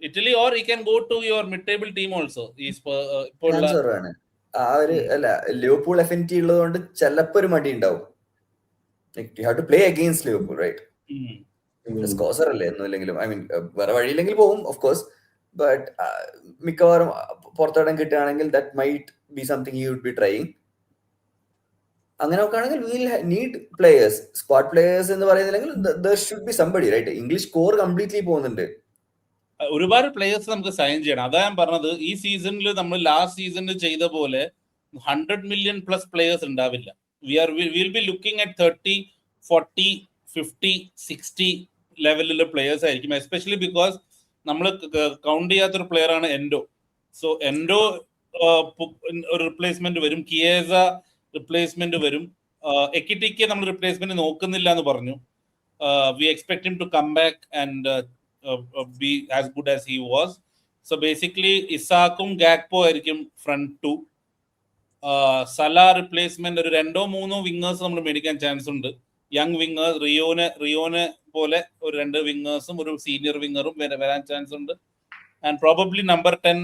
Italy, or he can go to your mid-table team also. ആ ഒരു അല്ല, ലിവർപൂൾ എഫിനിറ്റി ഉള്ളത് കൊണ്ട് ചിലപ്പോ ഒരു മടി ഉണ്ടാവും. You have to play against Liverpool, right? സ്കോസർ അല്ലേ ഒന്നുമില്ലെങ്കിലും. ഐ മീൻ വേറെ വഴിയില്ലെങ്കിൽ പോകും ഓഫ് കോഴ്സ്. ബട്ട് മിക്കവാറും പുറത്തോടം കിട്ടുകയാണെങ്കിൽ that might be something he would be trying. അങ്ങനെ നോക്കുകയാണെങ്കിൽ will need players, squad players എന്ന് പറയുന്നില്ലെങ്കിൽ there should be somebody, right? English core completely പോകുന്നുണ്ട്. ഒരുപാട് പ്ലേയേഴ്സ് നമുക്ക് സൈൻ ചെയ്യണം. അതാ ഞാൻ പറഞ്ഞത്, ഈ സീസണിൽ നമ്മൾ ലാസ്റ്റ് സീസണിൽ ചെയ്ത പോലെ 100 million plus players ഉണ്ടാവില്ല. We'll be looking at 30, 40, 50, 60 ലെവലിലുള്ള പ്ലേയേഴ്സ് ആയിരിക്കും. എസ്പെഷ്യലി ബിക്കോസ് നമ്മൾ കൗണ്ട് ചെയ്യാത്തൊരു പ്ലെയർ ആണ് എൻഡോ. സോ എൻഡോ ഒരു റിപ്ലേസ്മെന്റ് വരും, കിയേസ റിപ്ലേസ്മെന്റ് വരും, എക്കിറ്റിക്ക് നമ്മൾ റിപ്ലേസ്മെന്റ് നോക്കുന്നില്ല എന്ന് പറഞ്ഞു. We expect him to come back and be as good as he was. So basically ഇസാക്കും ഗാക്പോ ആയിരിക്കും ഫ്രണ്ട് ടു. സല റിപ്ലേസ്മെന്റ് ഒരു 2-3 വിങ്ങേഴ്സ് നമ്മൾ മേടിക്കാൻ ചാൻസ് ഉണ്ട്. യങ് വിങ്ങേഴ്സ്, റിയോനെ പോലെ ഒരു 2 വിങ്ങേഴ്സും ഒരു സീനിയർ വിങ്ങറും വരാൻ ചാൻസ് ഉണ്ട്. ആൻഡ് പ്രോബബ്ലി നമ്പർ 10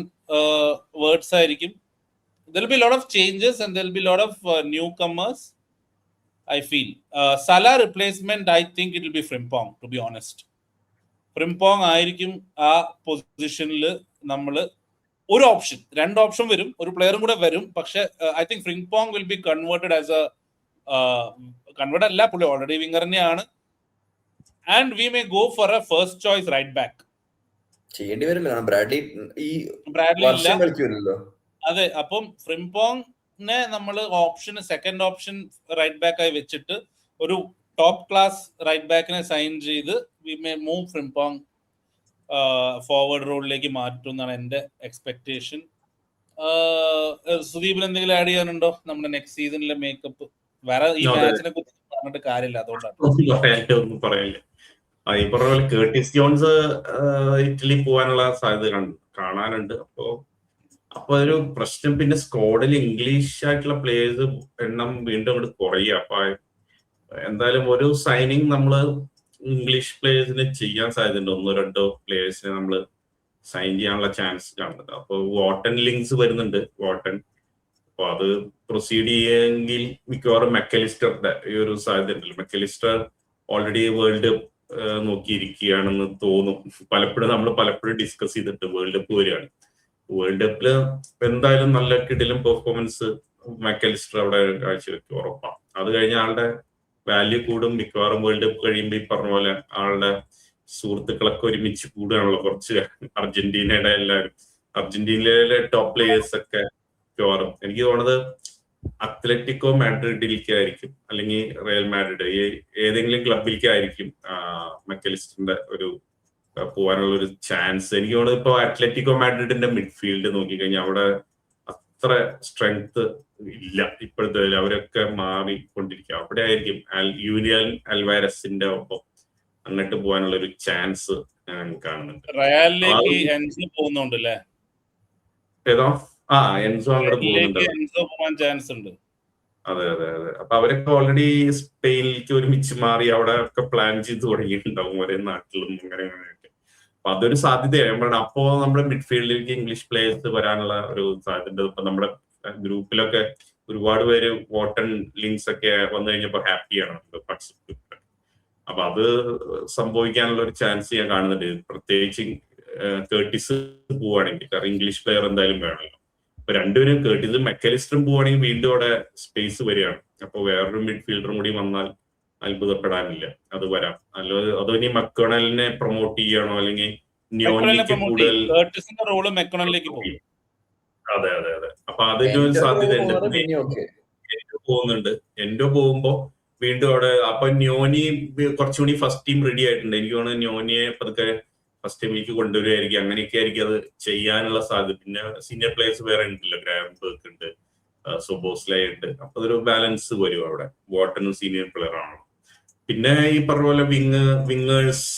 വേർഡ്സ് ആയിരിക്കും. There will be a lot of changes and there will be a lot of newcomers, I feel. Salah replacement, I think it will be Frimpong, to be honest. Frimpong ആയിരിക്കും ആ പൊസിഷനിൽ നമ്മൾ ഒരു option, 2 option വരും, ഒരു പ്ലെയറും കൂടെ വരും. പക്ഷെ I think Frimpong will be converted as a convert അല്ല, പുള്ളി ഓൾറെഡി വിങ്ങർ തന്നെയാണ്. And we may go for a first choice right back. ചെയ്യേണ്ടി വരില്ല, ബ്രാഡ്ലി ഇല്ല. അതെ, അപ്പം ഫ്രിംപോങ്ങിനെ നമ്മൾ സെക്കൻഡ് ഓപ്ഷൻ റൈറ്റ് ബാക്ക് ആയി വെച്ചിട്ട് ഒരു ടോപ്പ് ക്ലാസ് റൈറ്റ് ബാക്കിനെ സൈൻ ചെയ്ത് we may move Frimpong forward റോളിലേക്ക് മാറ്റും എന്നാണ് എന്റെ എക്സ്പെക്ടേഷൻ. സുദീപിന് എന്തെങ്കിലും ആഡ് ചെയ്യാനുണ്ടോ നമ്മുടെ നെക്സ്റ്റ് സീസണിലെ മേക്കപ്പ്? വേറെ ഈ മാച്ചിനെ കുറിച്ച് പറഞ്ഞിട്ട് കാര്യമില്ല, അതുകൊണ്ടാണ്. ഒന്നും പറയാനില്ല. ഈ പറഞ്ഞ പോലെ കേർട്ടിസ് ജോൺസ് ഇറ്റലി പോകാനുള്ള സാധ്യത കാണാനുണ്ട്. അപ്പൊ ഒരു പ്രശ്നം. പിന്നെ സ്ക്വാഡിൽ ഇംഗ്ലീഷ് ആയിട്ടുള്ള പ്ലേയേഴ്സ് എണ്ണം വീണ്ടും അങ്ങോട്ട് കുറയുക. അപ്പൊ എന്തായാലും ഒരു സൈനിങ് നമ്മള് ഇംഗ്ലീഷ് പ്ലേയേഴ്സിന് ചെയ്യാൻ സാധ്യതയുണ്ട്. 1-2 പ്ലേയേഴ്സിനെ നമ്മൾ സൈൻ ചെയ്യാനുള്ള ചാൻസ് കാണുന്നുണ്ട്. അപ്പൊ വാട്ടൺ ലിങ്ക്സ് വരുന്നുണ്ട്. അപ്പൊ അത് പ്രൊസീഡ് ചെയ്യുമെങ്കിൽ മിക്കവാറും മെക്കലിസ്റ്ററുടെ ഈ ഒരു സാധ്യത ഉണ്ടല്ലോ. മെക്കലിസ്റ്റർ ഓൾറെഡി വേൾഡ് കപ്പ് നോക്കിയിരിക്കുകയാണെന്ന് തോന്നും. പലപ്പോഴും ഡിസ്കസ് ചെയ്തിട്ട് വേൾഡ് കപ്പ് വരികയാണ്. വേൾഡ് കപ്പില് എന്തായാലും നല്ല കിടിലും പെർഫോമൻസ് മെക്കലിസ്റ്റർ അവിടെ കാഴ്ചവെക്കും, ഉറപ്പാണ്. അത് കഴിഞ്ഞ ആളുടെ വാല്യൂ കൂടും. മിക്കവാറും വേൾഡ് കപ്പ് കഴിയുമ്പോൾ ഈ പറഞ്ഞ പോലെ ആളുടെ സുഹൃത്തുക്കളൊക്കെ ഒരുമിച്ച് കൂടുകയാണല്ലോ. കുറച്ച് അർജന്റീനയിലെ ടോപ്പ് പ്ലേയേഴ്സ് ഒക്കെ മിക്കവാറും എനിക്ക് തോന്നുന്നത് അത്ലറ്റിക്കോ മാഡ്രിഡിലേക്കായിരിക്കും, അല്ലെങ്കിൽ റയൽ മാഡ്രിഡ്, ഏതെങ്കിലും ക്ലബിലേക്കായിരിക്കും മെക്കലിസ്റ്ററിന്റെ ഒരു പോകാനുള്ള ഒരു ചാൻസ്. എനിക്ക് തോന്നുന്നത് ഇപ്പൊ അത്ലറ്റിക്കോ മാഡ്രിഡിന്റെ മിഡ്ഫീൽഡ് നോക്കിക്കഴിഞ്ഞാൽ അവിടെ അത്ര സ്ട്രെങ്ത് ഇല്ല ഇപ്പോഴത്തെ. അവരൊക്കെ മാറിക്കൊണ്ടിരിക്കുക. അവിടെ ആയിരിക്കും യൂലിയൻ അൽവാരസിന്റെ ഒപ്പം അങ്ങോട്ട് പോകാനുള്ള ഒരു ചാൻസ് ഞാൻ കാണുന്നുണ്ട്. ഏതോ എൻസോ അങ്ങോട്ട് പോകുന്നുണ്ട്. അതെ. അപ്പൊ അവരൊക്കെ ഓൾറെഡി സ്പെയിനിലേക്ക് ഒരുമിച്ച് മാറി അവിടെ ഒക്കെ പ്ലാൻ ചെയ്ത് തുടങ്ങിയിട്ടുണ്ടാവും ഒരേ നാട്ടിലും അങ്ങനെയൊക്കെ. അപ്പൊ അതൊരു സാധ്യതയാണ്. അപ്പോ നമ്മുടെ മിഡ്ഫീൽഡിലേക്ക് ഇംഗ്ലീഷ് പ്ലേയേഴ്സ് വരാനുള്ള ഒരു സാധ്യത. ഇപ്പൊ നമ്മുടെ ഗ്രൂപ്പിലൊക്കെ ഒരുപാട് പേര് വോട്ടൺ ലിങ്ക്സ് ഒക്കെ വന്നു കഴിഞ്ഞപ്പോ ഹാപ്പിയാണ്. അപ്പൊ അത് സംഭവിക്കാനുള്ള ഒരു ചാൻസ് ഞാൻ കാണുന്നുണ്ട്. പ്രത്യേകിച്ച് കേർട്ടിസ് പോവുകയാണെങ്കിൽ, കാരണം ഇംഗ്ലീഷ് പ്ലെയർ എന്തായാലും വേണമല്ലോ. ഇപ്പൊ രണ്ടുപേരും കേർട്ടിസും മെക്കലിസ്റ്ററും പോവുകയാണെങ്കിൽ വീണ്ടും അവിടെ സ്പേസ് വരികയാണ്. അപ്പൊ വേറൊരു മിഡ്ഫീൽഡറും കൂടി വന്നാൽ അത്ഭുതപ്പെടാനില്ല. അത് വരാം. അതോ ഇനി മക്കോണലിനെ പ്രൊമോട്ട് ചെയ്യണോ, അല്ലെങ്കിൽ നിയോണിക്ക് കൂടുതൽ അതെ. അപ്പൊ അതിനൊരു സാധ്യത പോകുന്നുണ്ട്. എൻഡോ പോകുമ്പോ വീണ്ടും അവിടെ അപ്പൊ ന്യോനി കുറച്ചുകൂടി ഫസ്റ്റ് ടീം റെഡി ആയിട്ടുണ്ട്. എനിക്ക് തോന്നുന്നു ന്യോനിയെ പതുക്കെ ഫസ്റ്റ് ടീമിലേക്ക് കൊണ്ടുവരികയായിരിക്കും. അങ്ങനെയൊക്കെ ആയിരിക്കും അത് ചെയ്യാനുള്ള സാധ്യത. പിന്നെ സീനിയർ പ്ലേയേഴ്സ് വേറെ ഉണ്ടല്ലോ, ഗ്രാംബർഗ് ഉണ്ട്, സോബോസ്ലൈ ഉണ്ട്. അപ്പൊ അതൊരു ബാലൻസ് വരും അവിടെ. വാട്ടനും സീനിയർ പ്ലെയർ ആണ്. പിന്നെ ഈ പറഞ്ഞ പോലെ വിങ്ങേഴ്സ്,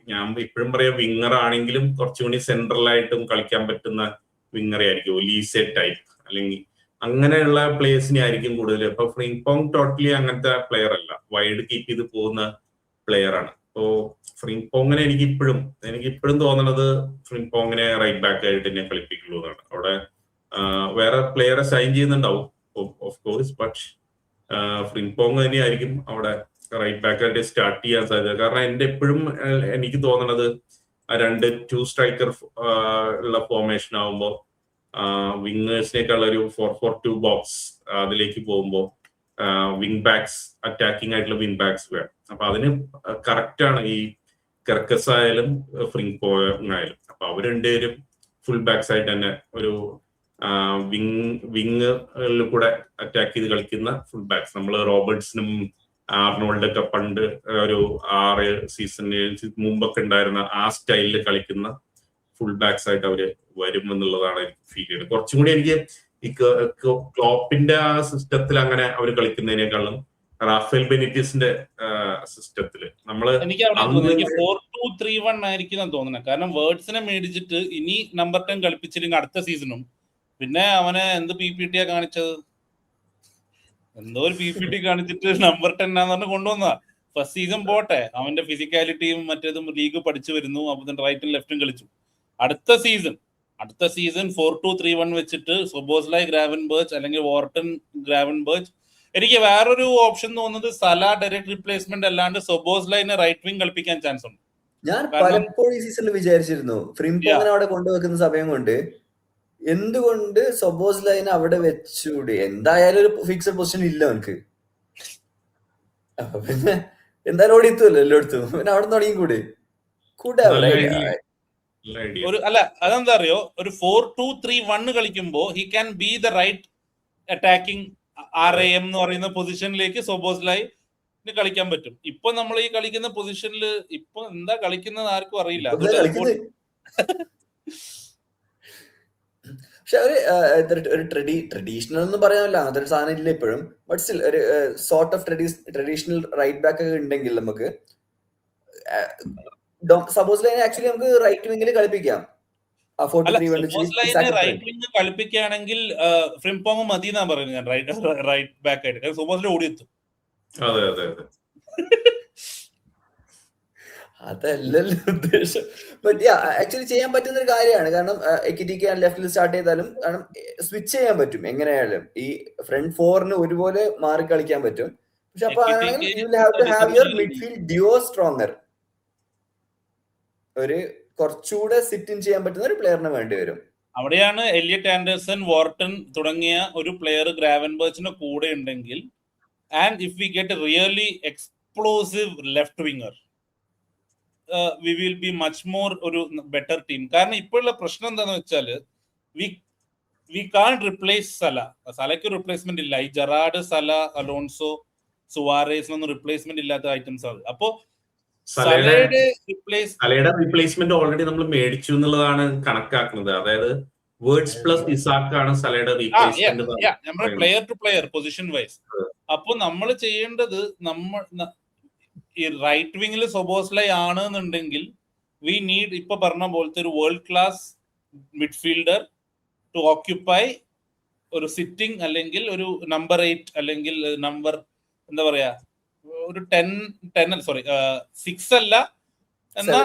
ഞാൻ ഇപ്പോഴും പറയാം വിങ്ങർ ആണെങ്കിലും കുറച്ചുകൂടി സെൻട്രലായിട്ടും കളിക്കാൻ പറ്റുന്ന വിങ്ങറെ ആയിരിക്കും. ഒലീസെ ടൈപ്പ് അല്ലെങ്കിൽ അങ്ങനെയുള്ള പ്ലേയേഴ്സിനെ ആയിരിക്കും കൂടുതൽ. ഇപ്പൊ ഫ്രിംപോങ് ടോട്ടലി അങ്ങനത്തെ പ്ലെയർ അല്ല, വൈഡ് കീപ്പ് ചെയ്ത് പോകുന്ന പ്ലെയർ ആണ്. അപ്പോ ഫ്രിംപോങ്ങിനെ എനിക്കിപ്പോഴും തോന്നുന്നത് ഫ്രിംപോങ്ങിനെ റൈറ്റ് ബാക്ക് ആയിട്ട് തന്നെ കളിപ്പിക്കുള്ളൂ എന്നാണ്. അവിടെ വേറെ പ്ലെയറെ സൈൻ ചെയ്യുന്നുണ്ടാവും ഓഫ് കോഴ്സ്, പക്ഷെ ഫ്രിംപോങ് തന്നെയായിരിക്കും അവിടെ റൈറ്റ് ബാക്ക് ആയിട്ട് സ്റ്റാർട്ട് ചെയ്യാൻ സാധ്യത. കാരണം എനിക്ക് തോന്നുന്നത് ആ 2 സ്ട്രൈക്കർ ഉള്ള ഫോർമേഷൻ ആവുമ്പോൾ വിങ്ങേഴ്സിനേക്കാൾ ഒരു 4-4-2 ബോക്സ് അതിലേക്ക് പോകുമ്പോൾ വിങ് ബാക്സ്, അറ്റാക്കിംഗ് ആയിട്ടുള്ള വിങ് ബാക്സ് വേണം. അപ്പൊ അതിന് കറക്റ്റ് ആണ് ഈ കെർക്കസ് ആയാലും ഫ്രിംപോങ് ആയാലും. അപ്പൊ അവർ രണ്ടുപേരും ഫുൾ ബാക്സ് ആയിട്ട് തന്നെ ഒരു വിങ്ങിൽ കൂടെ അറ്റാക്ക് ചെയ്ത് കളിക്കുന്ന ഫുൾ ബാക്സ്. നമ്മൾ റോബർട്ട്സിനും ആർണോൾഡൊക്കെ പണ്ട് ഒരു 6 സീസണിന് മുമ്പൊക്കെ ഉണ്ടായിരുന്ന ആ സ്റ്റൈലിൽ കളിക്കുന്ന ഫുൾ ബാക്സ് ആയിട്ട് അവര് വരും എന്നുള്ളതാണ് എനിക്ക് ഫീൽ ചെയ്യുന്നത്. കുറച്ചും കൂടി എനിക്ക് ഈ ക്ലോപ്പിന്റെ ആ സിസ്റ്റത്തിൽ അങ്ങനെ അവർ കളിക്കുന്നതിനേക്കാളും റാഫേൽ ബെനിറ്റിസിന്റെ സിസ്റ്റത്തില് നമ്മള് എനിക്ക് 4-2-3-1 ആയിരിക്കും തോന്നുന്നത്. കാരണം വേർഡ്സിനെ മേടിച്ചിട്ട് ഇനി നമ്പർ 10 കളിപ്പിച്ചില്ലെങ്കിൽ അടുത്ത സീസണും പിന്നെ അവനെ എന്ത് PPT കാണിച്ചത്, എന്തോ ഒരു PPT കാണിച്ചിട്ട് നമ്പർ 10 ആന്ന് പറഞ്ഞ് കൊണ്ടുവന്നതാ. ഫസ്റ്റ് സീസൺ പോട്ടെ, അവന്റെ ഫിസിക്കാലിറ്റിയും മറ്റേതും ലീഗ് പഠിച്ചു വരുന്നു, അപ്പൊ റൈറ്റും ലെഫ്റ്റും കളിച്ചു. അടുത്ത സീസൺ 4-2-3-1 വെച്ചിട്ട് സൊബോസ്ലൈ ഗ്രാവൻബർച്ച് അല്ലെങ്കിൽ വോർട്ടൺ ഗ്രാവൻബർച്ച്. എനിക്ക് വേറൊരു ഓപ്ഷൻ തോന്നുന്നത് സലാ ഡയറക്റ്റ് റീപ്ലേസ്മെന്റ് അല്ലാണ്ട് സൊബോസ്ലൈനെ റൈറ്റ് വിങ് കളിപ്പിക്കാൻ ചാൻസ് ഉണ്ട്. ഞാൻ പലപ്പോഴും ഈ സീസണിൽ വിചാരിച്ചിരുന്നു ഫ്രിംപോങ്ങിനെ അവിടെ കൊണ്ടുവെക്കുന്ന സമയം കൊണ്ട് എന്തുകൊണ്ട് സൊബോസ്ലൈനെ അവിടെ വെച്ചുകൂടി. എന്തായാലും ഒരു ഫിക്സഡ് പൊസിഷൻ ഇല്ല അവർക്ക്. പിന്നെ എന്തായാലും ഓടി എത്തുമല്ലോ എല്ലായിടത്തും, പിന്നെ അവിടെ തുടങ്ങിക്കൂടെ കൂടെ അല്ല അതെന്താ അറിയോ, ഒരു 4-2-3-1 കളിക്കുമ്പോ he can be the right attacking RAM എന്ന് പറയുന്ന പൊസിഷനിലേക്ക് സൊബോസ്ലൈ കളിക്കാൻ പറ്റും. ഇപ്പൊ നമ്മൾ ഈ കളിക്കുന്ന പൊസിഷനിൽ ഇപ്പൊ എന്താ കളിക്കുന്നത് ആർക്കും അറിയില്ല. പക്ഷെ ഒരു ട്രഡീഷണൽ എന്ന് പറയാനല്ല, അങ്ങനത്തെ ഒരു സാധനം ഇല്ല ഇപ്പോഴും. ബട്ട് സ്റ്റിൽ ഒരു sort of traditional right back ഒക്കെ ഉണ്ടെങ്കിൽ നമുക്ക് സപ്പോസ്ലൈനെ ആക്ച്വലി നമുക്ക് റൈറ്റ് വിങ്ങിൽ കളിപ്പിക്കാം. റൈറ്റ് വിങ് കളിപ്പിക്കുകയാണെങ്കിൽ ഫ്രിംപോങ് മതി എന്നാ പറയുന്നത് ഞാൻ റൈറ്റ് ബാക്ക് ആയിട്ട്. സോബോസ്ലൈ ഓടിയെത്തും. അതല്ലല്ലോ ഉദ്ദേശം. ബട്ട് ആക്ച്വലി ചെയ്യാൻ പറ്റുന്ന ഒരു കാര്യമാണ്. കാരണം എക്കിറ്റിക്ക് ലെഫ്റ്റിൽ സ്റ്റാർട്ട് ചെയ്താലും കാരണം സ്വിച്ച് ചെയ്യാൻ പറ്റും എങ്ങനെയായാലും. ഈ ഫ്രണ്ട് 4-ന് ഒരുപോലെ മാറി കളിക്കാൻ പറ്റും. പക്ഷെ അപ്പൊ you will have to have your midfield duo stronger. ഒരു കുറച്ചുകൂടെ സിറ്റ് ഇൻ ചെയ്യാൻ പറ്റുന്ന ഒരു പ്ലെയറിന് വേണ്ടി വരും. അവിടെയാണ് എലിയറ്റ് ആൻഡേഴ്സൺ, വോർട്ടൺ തുടങ്ങിയ ഒരു പ്ലെയർ ഗ്രാവൻബർച്ചിന്റെ കൂടെ ഉണ്ടെങ്കിൽ, and if we get really explosive left winger, we will be much more ഒരു ബെറ്റർ ടീം. കാരണം ഇപ്പോഴുള്ള പ്രശ്നം എന്താന്ന് വെച്ചാൽ വി കാൺ റിപ്ലേസ് സലയ്ക്ക് റിപ്ലേസ്മെന്റ് ഇല്ല. ഈ ജെറാർഡ്, സല, അലോൺസോ, സുവാരേസിനൊന്നും റിപ്ലേസ്മെന്റ് ഇല്ലാത്ത ഐറ്റംസ് ആണ്. അപ്പോ സലയുടെ റീപ്ലേസ്മെന്റ് ഓൾറെഡി നമ്മൾ മേടിച്ചു എന്നുള്ളതാണ് കണക്കാക്കുന്നത്. അതായത് വേർഡ്സ് പ്ലസ് ഇസാക്ക് ആണ് സലയുടെ replacement, player to player position wise. അപ്പൊ നമ്മൾ ചെയ്യേണ്ടത്, ഈ റൈറ്റ് വിങ്ങിൽ സൊബോസ്ലൈ ആണെന്നുണ്ടെങ്കിൽ വി നീഡ് ഇപ്പൊ പറഞ്ഞ പോലത്തെ ഒരു world class midfielder to occupy ഒരു സിറ്റിംഗ്, അല്ലെങ്കിൽ ഒരു നമ്പർ 8 അല്ലെങ്കിൽ നമ്പർ എന്താ പറയാ ഒരു 6 അല്ല എന്നാ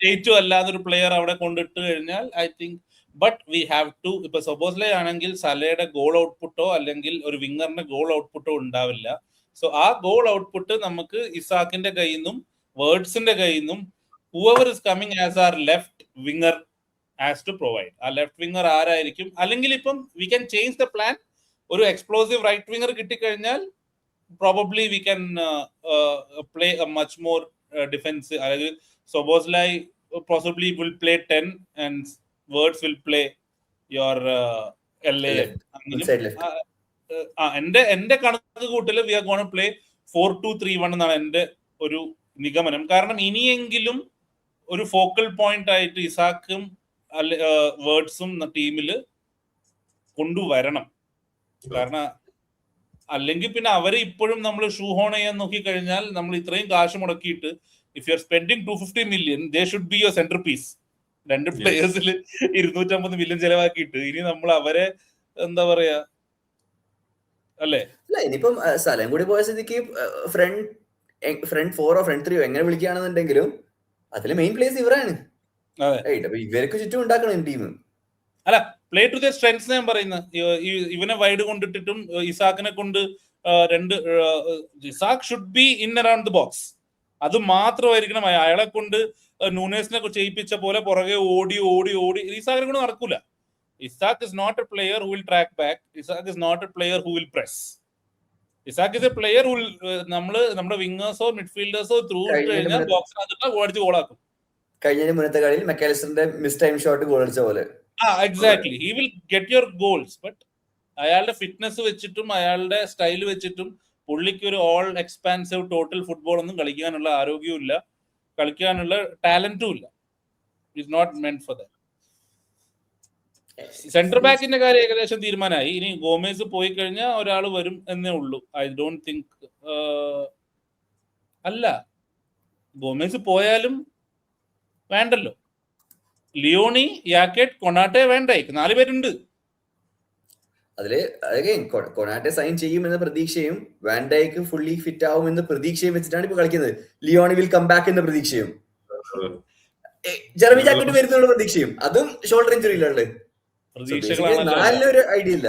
8 അല്ലാതൊരു പ്ലെയർ അവിടെ കൊണ്ടിട്ട് കഴിഞ്ഞാൽ I think. But we have to, ഇപ്പൊ സൊബോസ്ലൈ ആണെങ്കിൽ സലയുടെ ഗോൾ ഔട്ട്പുട്ടോ അല്ലെങ്കിൽ ഒരു വിങ്ങറിന്റെ ഗോൾ ഔട്ട്പുട്ടോ ഉണ്ടാവില്ല. സോ ആ ഗോൾ ഔട്ട്പുട്ട് നമുക്ക് ഇസാക്കിന്റെ കയ്യിൽ നിന്നും വേർഡ്സിന്റെ കയ്യിൽ നിന്നും whoever is coming as our left winger has to provide. ആ ലെഫ്റ്റ് വിങ്ങർ ആരായിരിക്കും? അല്ലെങ്കിൽ ഇപ്പം we can change the plan. ഒരു എക്സ്പ്ലോസീവ് റൈറ്റ് വിങ്ങർ കിട്ടിക്കഴിഞ്ഞാൽ probably we can play a much more defence. അതായത് Szoboszlai possibly will play 10 and Wirtz will play your LA. എന്റെ കണക്ക് കൂട്ടല് വി ആർ ഗോണ പ്ലേ 4-2-3-1 എന്നാണ് എന്റെ ഒരു നിഗമനം. കാരണം ഇനിയെങ്കിലും ഒരു ഫോക്കൽ പോയിന്റ് ആയിട്ട് ഇസാക്കും വേർഡ്സും ടീമില് കൊണ്ടുവരണം. കാരണം അല്ലെങ്കിൽ പിന്നെ അവരെ ഇപ്പോഴും നമ്മൾ ഷൂ ഹോൺ ചെയ്യാൻ നോക്കി കഴിഞ്ഞാൽ, നമ്മൾ ഇത്രയും കാശ് മുടക്കിയിട്ട് if you are spending 250 million, they should be your centre piece. 2 പ്ലേയേഴ്സിൽ 250 million ചെലവാക്കിയിട്ട് ഇനി നമ്മൾ അവരെ എന്താ പറയാ അല്ലേ? ഇനിയിപ്പം സ്ഥലം കൂടി പോയ സ്ഥിതിക്ക് ഫ്രണ്ട് 4 ഫ്രണ്ട് 3 എങ്ങനെ വിളിക്കുകയാണെന്നുണ്ടെങ്കിലും അതിലെ മെയിൻ പ്ലേസ് ഇവരാണ്. ഇവർക്ക് ചുറ്റും ഉണ്ടാക്കണം ടീം. അല്ല, പ്ലേ ടു ദ സ്ട്രെങ്ത്സ് ഞാൻ പറയുന്നത്. ഇവനെ വൈഡ് കൊണ്ടിട്ടിട്ടും ഇസാക്കിനെ കൊണ്ട് Isaac should be in around the box. അത് മാത്രമായിരിക്കണം. അയാളെ കൊണ്ട് നൂനേസിനെ ചെയ്യിപ്പിച്ച പോലെ പുറകെ ഓടി ഓടി ഓടി ഇസാക്കിനെ കൊണ്ട് നടക്കൂല. Isak is not a player who will track back. Isak is not a player who will press. Isak is a player who will നമ്മുടെ വിങ്ങേഴ്സോ മിഡ്ഫീൽഡേഴ്സോ ത്രൂ കഴിഞ്ഞാൽ ബോക്സിനകത്ത് ഓടിച്ച് ഗോളാക്കും. കഴിഞ്ഞ മുന്നത്തെ കളിയിൽ മെക്കാലിസ്റ്ററിന്റെ മിസ് ടൈം ഷോട്ട് ഗോൾ അടിച്ച പോലെ. Exactly he will get your goals. But അയാളുടെ ഫിറ്റ്നസ് വെച്ചിട്ടും അയാളുടെ സ്റ്റൈൽ വെച്ചിട്ടും പുള്ളിക്ക് ഒരു ഓൾ എക്സ്പാൻസീവ് ടോട്ടൽ ഫുട്ബോൾ ഒന്നും കളിക്കാനുള്ള ആരോഗ്യവും ഇല്ല, കളിക്കാനുള്ള ടാലന്റും ഇല്ല. It's not meant for that. Centre ബാക്കിന്റെ കാര്യം ഏകദേശം തീരുമാനമായി. ഇനി ഗോമേസ് പോയി കഴിഞ്ഞാൽ ഒരാൾ വരും എന്നേ ഉള്ളൂ. ഐ ഡോണ്ട് തിങ്ക് അല്ല ഗോമേസ് പോയാലും വേണ്ടല്ലോ. ലിയോണി, യാക്കറ്റ്, കൊണാട്ടെ വേണ്ടേ? 4 പേരുണ്ട്. അതില് കൊണാട്ടെ സൈൻ ചെയ്യുമെന്ന പ്രതീക്ഷയും വാൻഡൈക്ക് ഫുള്ളി ഫിറ്റ് ആവുമെന്ന പ്രതീക്ഷയും വെച്ചിട്ടാണ് ഇപ്പൊ കളിക്കുന്നത്. ലിയോണി വിൽ കം ബാക്ക് എന്ന പ്രതീക്ഷയും, ജെറമി ജാക്കറ്റ് വരുന്നുള്ള പ്രതീക്ഷയും, അതും ഷോൾഡർ ഇഞ്ചുറിയിലുള്ളത്. നല്ലൊരു ഐഡിയ ഇല്ല.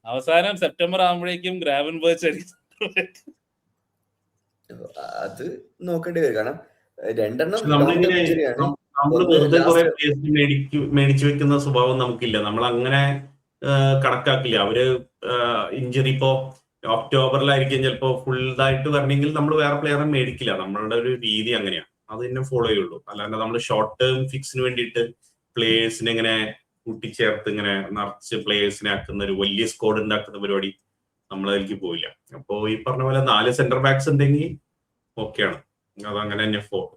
അവസാനം സെപ്റ്റംബർ ആകുമ്പോഴേക്കും ഗ്രാവൻബർച്ച് അത് നോക്കേണ്ടി വരും. കാരണം 2 നമ്മൾ വെറുതെ കുറെ പ്ലേസ് മേടിച്ചു വെക്കുന്ന സ്വഭാവം നമുക്കില്ല. നമ്മൾ അങ്ങനെ കണക്കാക്കില്ല. അവര് ഇഞ്ചുറി ഇപ്പോ ഒക്ടോബറിലായിരിക്കും ചിലപ്പോ ഫുള്ളായിട്ട് വരണമെങ്കിൽ നമ്മൾ വേറെ പ്ലെയറെ മേടിക്കില്ല. നമ്മളുടെ ഒരു രീതി അങ്ങനെയാണ്, അത് തന്നെ ഫോളോ ചെയ്യുള്ളൂ. അല്ലാണ്ട് നമ്മൾ ഷോർട്ട് ടേം ഫിക്സിന് വേണ്ടിയിട്ട് പ്ലേയേഴ്സിനെ ഇങ്ങനെ കൂട്ടിച്ചേർത്ത് ഇങ്ങനെ നിറച്ച് പ്ലേയേഴ്സിനെ ആക്കുന്ന ഒരു വലിയ സ്ക്വാഡ് ഉണ്ടാക്കുന്ന പരിപാടി നമ്മളതിലേക്ക് പോയില്ല. അപ്പോ ഈ പറഞ്ഞ പോലെ 4 സെന്റർ ബാക്സ് ഉണ്ടെങ്കിൽ ഓക്കെയാണ്, അതങ്ങനെ തന്നെ പോകുള്ളൂ.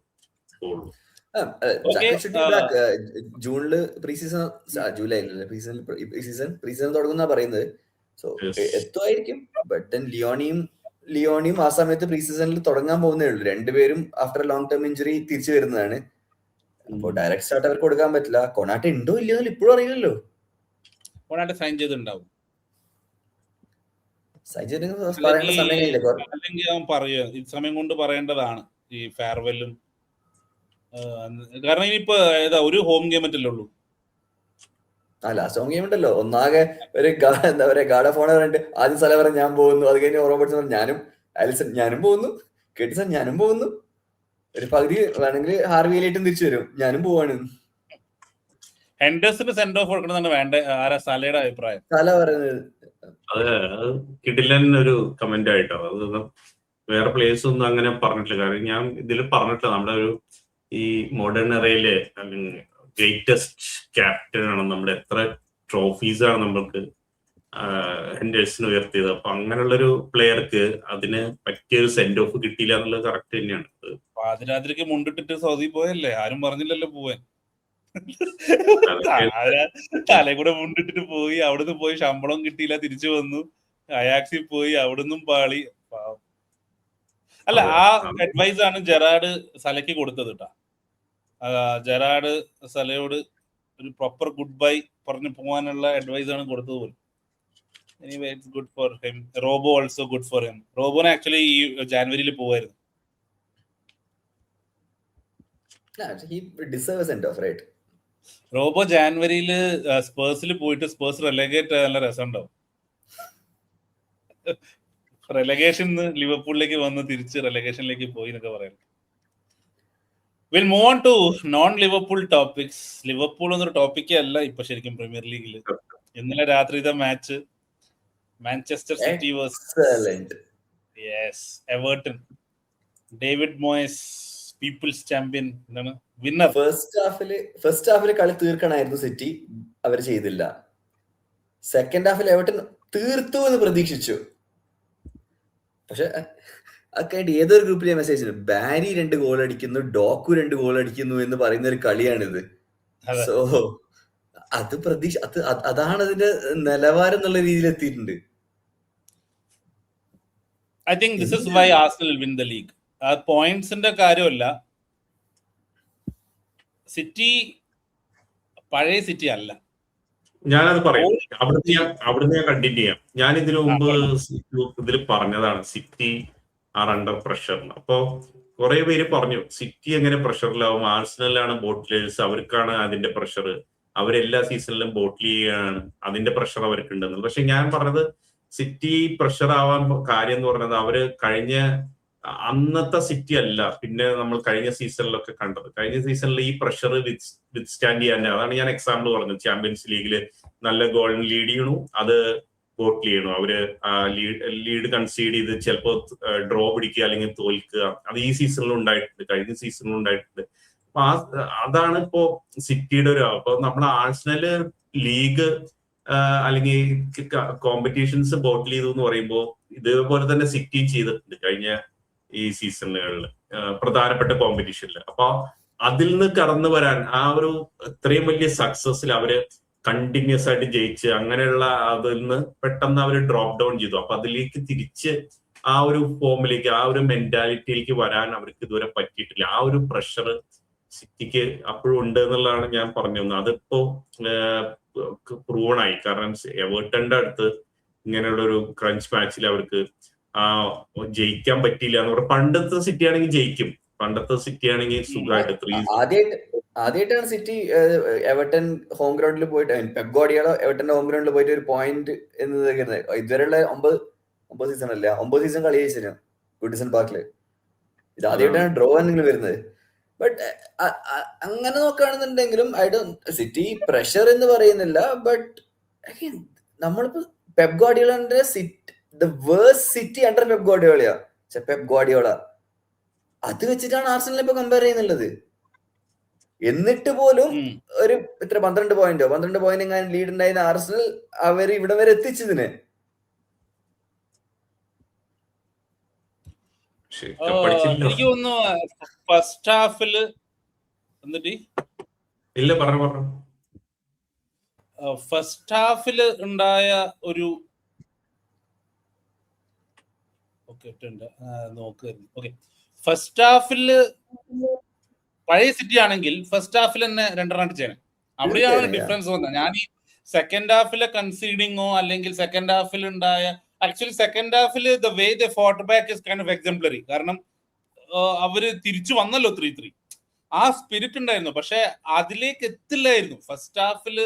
ജൂണില് pre season, July pre season തുടങ്ങുന്ന പറയുന്നത്. സോ എത്തുമായിരിക്കും. ബട്ട് ലിയോണിയും ആ സമയത്ത് പ്രീ സീസണിൽ തുടങ്ങാൻ പോകുന്നേ ഉള്ളൂ. 2 പേരും ആഫ്റ്റർ ലോങ് ടേം ഇഞ്ചുറി തിരിച്ചു വരുന്നതാണ്. അപ്പൊ ഡയറക്റ്റ് സ്റ്റാർട്ട് അവർക്ക് കൊടുക്കാൻ പറ്റില്ല. കൊണാട്ടെ ഉണ്ടോ ഇല്ലയോ ഇപ്പോഴും അറിയില്ലല്ലോ. കൊണാട്ടെ സൈൻ ചെയ്തിട്ടുണ്ടാവും, അല്ലെങ്കിൽ അവൻ പറയുക ഈ സമയം കൊണ്ട് പറയേണ്ടതാണ് ഈ ഫെയർവെല്ലും. കാരണം ഇനിയിപ്പോ ഏതാ ഒരു ഹോം ഗെയിം അല്ലേ ഉള്ളൂ. ലാസ്റ്റ് ഹോം ഗെയിം ഉണ്ടല്ലോ. ഒന്നാകെ ഒരു എന്താ പറയാ ഗാർഡ് ഓഫ് ഓണർ പറഞ്ഞിട്ട് ആദ്യം സ്ഥലം പറഞ്ഞ് ഞാൻ പോകുന്നു, അത് കഴിഞ്ഞ് റോബർട്ട്സൺ ഞാനും, ആലിസൺ ഞാനും പോകുന്നു, കെട്ടിസൺ ഞാനും പോകുന്നു, ഒരു പകുതി വേണമെങ്കിൽ ഹാർവിയിലേറ്റും തിരിച്ചു വരും, ഞാനും പോവാണ്. ഹെൻഡേഴ്സിന് സെൻഡ് ഓഫ് കൊടുക്കണമെന്നാണ് വേണ്ട. ആരാ സലയുടെ അഭിപ്രായം? സല പറയുന്നത് അത് കിടിലൻ ഒരു കമന്റ് ആയിട്ടോ. അത് വേറെ പ്ലേയേഴ്സ് ഒന്നും അങ്ങനെ പറഞ്ഞിട്ടില്ല. കാരണം ഞാൻ ഇതിൽ പറഞ്ഞിട്ടില്ല, നമ്മുടെ ഒരു ഈ മോഡേൺ എറയിലെ അല്ലെങ്കിൽ ഗ്രേറ്റസ്റ്റ് ക്യാപ്റ്റൻ ആണ്, നമ്മുടെ എത്ര ട്രോഫീസ് ആണ് നമ്മൾക്ക് ഹെൻഡേഴ്സിന് ഉയർത്തിയത്. അപ്പൊ അങ്ങനെയുള്ളൊരു പ്ലെയർക്ക് അതിന് പറ്റിയൊരു സെൻഡ് ഓഫ് കിട്ടിയില്ല എന്നുള്ളത് കറക്റ്റ് തന്നെയാണ്. പാതിരാത്രിക്ക് മുണ്ടിട്ടിട്ട് സൗദി പോയല്ലേ, ആരും പറഞ്ഞില്ലല്ലോ പോവാൻ. തലേ കൂടെ മുണ്ടിട്ടിട്ട് പോയി, അവിടുന്ന് പോയി ശമ്പളം കിട്ടിയില്ല, തിരിച്ചു വന്നു, അയാക്സിൽ പോയി, അവിടുന്നും പാളി. അല്ല, ആ അഡ്വൈസ് ആണ് ജെറാഡ് സലയ്ക്ക് കൊടുത്തത് കേട്ടാ. ജെറാഡ് സലയോട് ഒരു പ്രോപ്പർ ഗുഡ് ബൈ പറഞ്ഞു പോകാനുള്ള അഡ്വൈസ് ആണ് കൊടുത്തത് പോലും. Anyway it's good for him. Robbo also good for him. റോബോനെ ആക്ച്വലി ഈ ജാനുവരിയിൽ പോവായിരുന്നു. റോബോ ജാനുവരിയിൽ സ്പേഴ്സിൽ പോയിട്ട് സ്പേഴ്സ് റെലഗേറ്റ് നല്ല രസമുണ്ടാവും. റെലഗേഷൻ ലിവർപൂളിലേക്ക് വന്ന് തിരിച്ച് റെലഗേഷനിലേക്ക് പോയി എന്നൊക്കെ പറയുന്നത്. Will move on to non Liverpool topics. Liverpool എന്നൊരു ടോപ്പിക്കേ അല്ല ഇപ്പൊ ശരിക്കും പ്രീമിയർ ലീഗിൽ. ഇന്നലെ രാത്രിത്തെ match Manchester City Everton. David Moyes people's champion എന്താണ് വിന്നർ. ഫസ്റ്റ് ഹാഫില് കളി തീർക്കണമായിരുന്നു സിറ്റി, അവർ ചെയ്തില്ല. സെക്കൻഡ് ഹാഫിൽ എവർട്ടൺ തീർത്തു എന്ന് പ്രതീക്ഷിച്ചു. പക്ഷെ അതൊക്കെ ഏതൊരു ഗ്രൂപ്പിലെ മെസ്സേജ്, ബാരി 2 ഗോൾ അടിക്കുന്നു, ഡോക്കു 2 ഗോൾ അടിക്കുന്നു എന്ന് പറയുന്ന ഒരു കളിയാണിത്. സോ അത് അതാണ് അതിന്റെ നിലവാരം എന്നുള്ള രീതിയിൽ എത്തിയിട്ടുണ്ട്. I think this is why Arsenal win the league. ആ പോയിന്റ്സിന്റെ കാര്യമല്ല, സിറ്റി പഴയ സിറ്റി അല്ല. ഞാനത് പറയും, അവിടുന്ന് ഞാൻ കണ്ടിന്യൂ ചെയ്യാം. ഞാൻ ഇതിനു മുമ്പ് ഇതിൽ പറഞ്ഞതാണ് സിറ്റി ആർ അണ്ടർ പ്രഷർ. അപ്പോ കുറെ പേര് പറഞ്ഞു സിറ്റി എങ്ങനെ പ്രഷറിലാവും, ആർസണലാണ് ബോട്ടിലേഴ്സ്, അവർക്കാണ് അതിന്റെ പ്രഷർ, അവരെല്ലാ സീസണിലും ബോട്ടിൽ ചെയ്യാണ്, അതിന്റെ പ്രഷർ അവർക്കുണ്ടെന്ന്. പക്ഷെ ഞാൻ പറഞ്ഞത് സിറ്റി പ്രഷർ ആവാൻ കാര്യം എന്ന് പറഞ്ഞത് അവര് കഴിഞ്ഞ അന്നത്തെ സിറ്റി അല്ല, പിന്നെ നമ്മൾ കഴിഞ്ഞ സീസണിലൊക്കെ കണ്ടത്. കഴിഞ്ഞ സീസണിൽ ഈ പ്രഷർ വിത്ത് സ്റ്റാൻഡ് ചെയ്യാൻ, അതാണ് ഞാൻ എക്സാമ്പിൾ പറഞ്ഞത്. ചാമ്പ്യൻസ് ലീഗില് നല്ല ഗോളിന് ലീഡ് ചെയ്യണു, അത് ബോട്ടിൽ ചെയ്യണു. അവര് ലീഡ് കൺസീഡ് ചെയ്ത് ചിലപ്പോൾ ഡ്രോ പിടിക്കുക അല്ലെങ്കിൽ തോൽക്കുക. അത് ഈ സീസണിലും ഉണ്ടായിട്ടുണ്ട്, കഴിഞ്ഞ സീസണിലും ഉണ്ടായിട്ടുണ്ട്. അപ്പൊ അതാണ് ഇപ്പോ സിറ്റിയുടെ ഒരു അപ്പൊ നമ്മുടെ ആഴ്സണല് ലീഗ് അല്ലെങ്കിൽ കോമ്പറ്റീഷൻസ് ബോട്ടിൽ ചെയ്തു എന്ന് പറയുമ്പോൾ ഇതേപോലെ തന്നെ സിറ്റിയും ചെയ്തിട്ടുണ്ട് കഴിഞ്ഞ ഈ സീസണുകളിൽ പ്രധാനപ്പെട്ട കോമ്പറ്റീഷനിൽ. അപ്പൊ അതിൽ നിന്ന് കടന്നു വരാൻ ആ ഒരു ഇത്രയും വലിയ സക്സസിൽ അവര് കണ്ടിന്യൂസ് ആയിട്ട് ജയിച്ച് അങ്ങനെയുള്ള അതിൽ നിന്ന് പെട്ടെന്ന് അവർ ഡ്രോപ്പ് ഡൗൺ ചെയ്തു. അപ്പൊ അതിലേക്ക് തിരിച്ച് ആ ഒരു ഫോമിലേക്ക് ആ ഒരു മെന്റാലിറ്റിയിലേക്ക് വരാൻ അവർക്ക് ഇതുവരെ പറ്റിയിട്ടില്ല. ആ ഒരു പ്രഷർ സിറ്റിക്ക് അപ്പോഴും ഉണ്ട് എന്നുള്ളതാണ് ഞാൻ പറഞ്ഞു വന്നത്. അതിപ്പോ പ്രൂവണായി. കാരണം എവേർട്ടന്റെ അടുത്ത് ഇങ്ങനെയുള്ള ഒരു ക്രഞ്ച് മാച്ചിൽ അവർക്ക് ജയിക്കാൻ പറ്റിയില്ല എന്ന് പറഞ്ഞാൽ പണ്ടത്തെ സിറ്റി ആണെങ്കിൽ ജയിക്കും, പണ്ടത്തെ സിറ്റി ആണെങ്കിൽ സുഖമായിട്ട് ആദ്യമായിട്ടാണ് സിറ്റി എവർട്ടൺ ഹോം ഗ്രൗണ്ടിൽ പോയിട്ട് പെപ് ഗാർഡിയോള എവർട്ടന്റെ ഹോം ഗ്രൗണ്ടിൽ പോയിട്ട് ഒരു പോയിന്റ് എന്ന് ഇതുവരെയുള്ള 9 സീസൺ അല്ല 9 സീസൺ കളി ജയിച്ചു ഗുഡിസൺ പാർക്കില്. ഇത് ആദ്യമായിട്ടാണ് ഡ്രോ എന്തെങ്കിലും വരുന്നത്. ബട്ട് അങ്ങനെ നോക്കുകയാണെന്നുണ്ടെങ്കിലും സിറ്റി പ്രഷർ എന്ന് പറയുന്നില്ല. ബട്ട് നമ്മളിപ്പോ പെപ് ഗാർഡിയോളന്റെ the worst City under Pep ഗാർഡിയോളയാ. പെപ് ഗാർഡിയോള അത് വെച്ചിട്ടാണ് ആർസണൽ ഇപ്പൊ കമ്പയർ ചെയ്യുന്നുള്ളത്. എന്നിട്ട് പോലും ഒരു 12 പോയിന്റ് എങ്ങാനും ലീഡ് ഉണ്ടായിരുന്ന ആർസണൽ അവര് ഇവിടെ വരെ എത്തിച്ചതിന്. എനിക്ക് തോന്നുന്നു ഫസ്റ്റ് ഹാഫില് ഇല്ല പറഞ്ഞു ഫസ്റ്റ് ഹാഫില് ഉണ്ടായ ഒരു നോക്കുമായിരുന്നു. ഫസ്റ്റ് ഹാഫില് പഴയ സിറ്റി ആണെങ്കിൽ ഫസ്റ്റ് ഹാഫിൽ തന്നെ 2 അടിച്ചേനെ. അവിടെയാണ് ഡിഫറൻസ് വന്നത്. ഞാൻ ഈ സെക്കൻഡ് ഹാഫിലെ കൺസീഡിങ്ങോ അല്ലെങ്കിൽ സെക്കൻഡ് ഹാഫിൽ ഉണ്ടായ ആക്ച്വലി സെക്കൻഡ് ഹാഫിൽ the way the fought back is kind of exemplary. കാരണം അവര് തിരിച്ചു വന്നല്ലോ 3-3. ആ സ്പിരിറ്റ് ഉണ്ടായിരുന്നു, പക്ഷെ അതിലേക്ക് എത്തില്ലായിരുന്നു. ഫസ്റ്റ് ഹാഫില്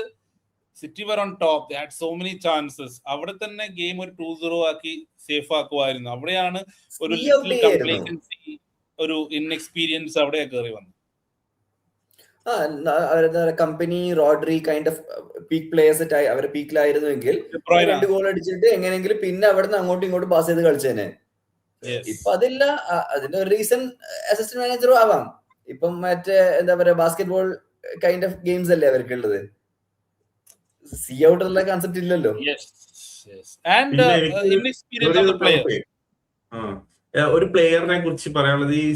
City were on top, they had so many chances. അവിടെ തന്നെ ഗെയിം ഒരു 2-0 ആക്കി സേഫ് ആക്കുമായിരുന്നു. അവിടെയാണ് ഒരു ലിറ്റിൽ കംപ്ലൈൻസി, ഒരു ഇൻഎക്സ്പീരിയൻസ് അവിടെ കയറി വന്നു. Company Rodri kind of peak players അവരെ പീക്കിലായിരുന്നുവെങ്കിൽ 2 ഗോൾ അടിച്ചിട്ട് എങ്ങനെയെങ്കിലും പിന്നെ അവിടെ നിന്ന് അങ്ങോട്ടും ഇങ്ങോട്ടും പാസ് ചെയ്ത് കളിച്ചേനെ. ഇപ്പൊ അതില്ല. അതിന്റെ ഒരു റീസൺ അസിസ്റ്റന്റ് മാനേജറും ആവാം. ഇപ്പം മറ്റേ എന്താ പറയാ ബാസ്കറ്റ്ബോൾ കൈൻഡ് ഓഫ് ഗെയിംസ് അല്ലേ അവർക്കുള്ളത്. സി ഔട്ട് ഉള്ള കൺസെപ്റ്റ് ഇല്ലല്ലോ. ഒരു പ്ലെയറിനെ കുറിച്ച് പറയാനുള്ളത് ഈ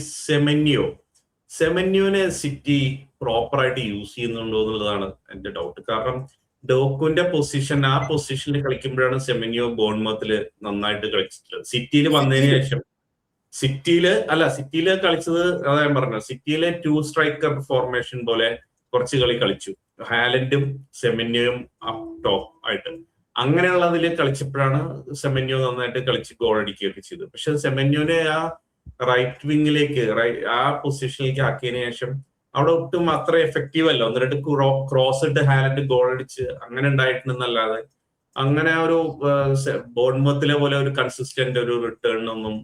സെമന്യോനെ സിറ്റി പ്രോപ്പർ ആയിട്ട് യൂസ് ചെയ്യുന്നുണ്ടോ എന്നുള്ളതാണ് എന്റെ ഡൗട്ട്. കാരണം ഡോക്കുന്റെ പൊസിഷൻ, ആ പൊസിഷനിൽ കളിക്കുമ്പോഴാണ് സെമന്യോ ബോൺമത്തില് നന്നായിട്ട് കളിച്ചിട്ടുള്ളത്. സിറ്റിയിൽ വന്നതിന് ശേഷം സിറ്റിയില് കളിച്ചത് അതാ ഞാൻ പറഞ്ഞത്, സിറ്റിയിലെ 2 സ്ട്രൈക്കർ ഫോർമേഷൻ പോലെ കുറച്ച് കളി കളിച്ചു. ഹാലൻഡും സെമന്യോയും അപ് ടോപ്പ് ആയിട്ട് അങ്ങനെയുള്ളതിൽ കളിച്ചപ്പോഴാണ് സെമന്യോ നന്നായിട്ട് കളിച്ച് ഗോൾ അടിക്കുകയൊക്കെ ചെയ്തത്. പക്ഷെ സെമന്യോനെ ആ റൈറ്റ് വിങ്ങിലേക്ക് ആ പൊസിഷനിലേക്ക് ആക്കിയതിനു ശേഷം അവിടെ ഒട്ടും അത്ര എഫക്റ്റീവ് അല്ല. 1-2 ക്രോസ് ഇട്ട് ഹാലൻഡ് ഗോൾ അടിച്ച് അങ്ങനെ ഉണ്ടായിട്ടുണ്ടെന്നല്ലാതെ അങ്ങനെ ഒരു ബോൺമത്തിലെ പോലെ ഒരു കൺസിസ്റ്റന്റ് ഒരു റിട്ടേൺ ഒന്നും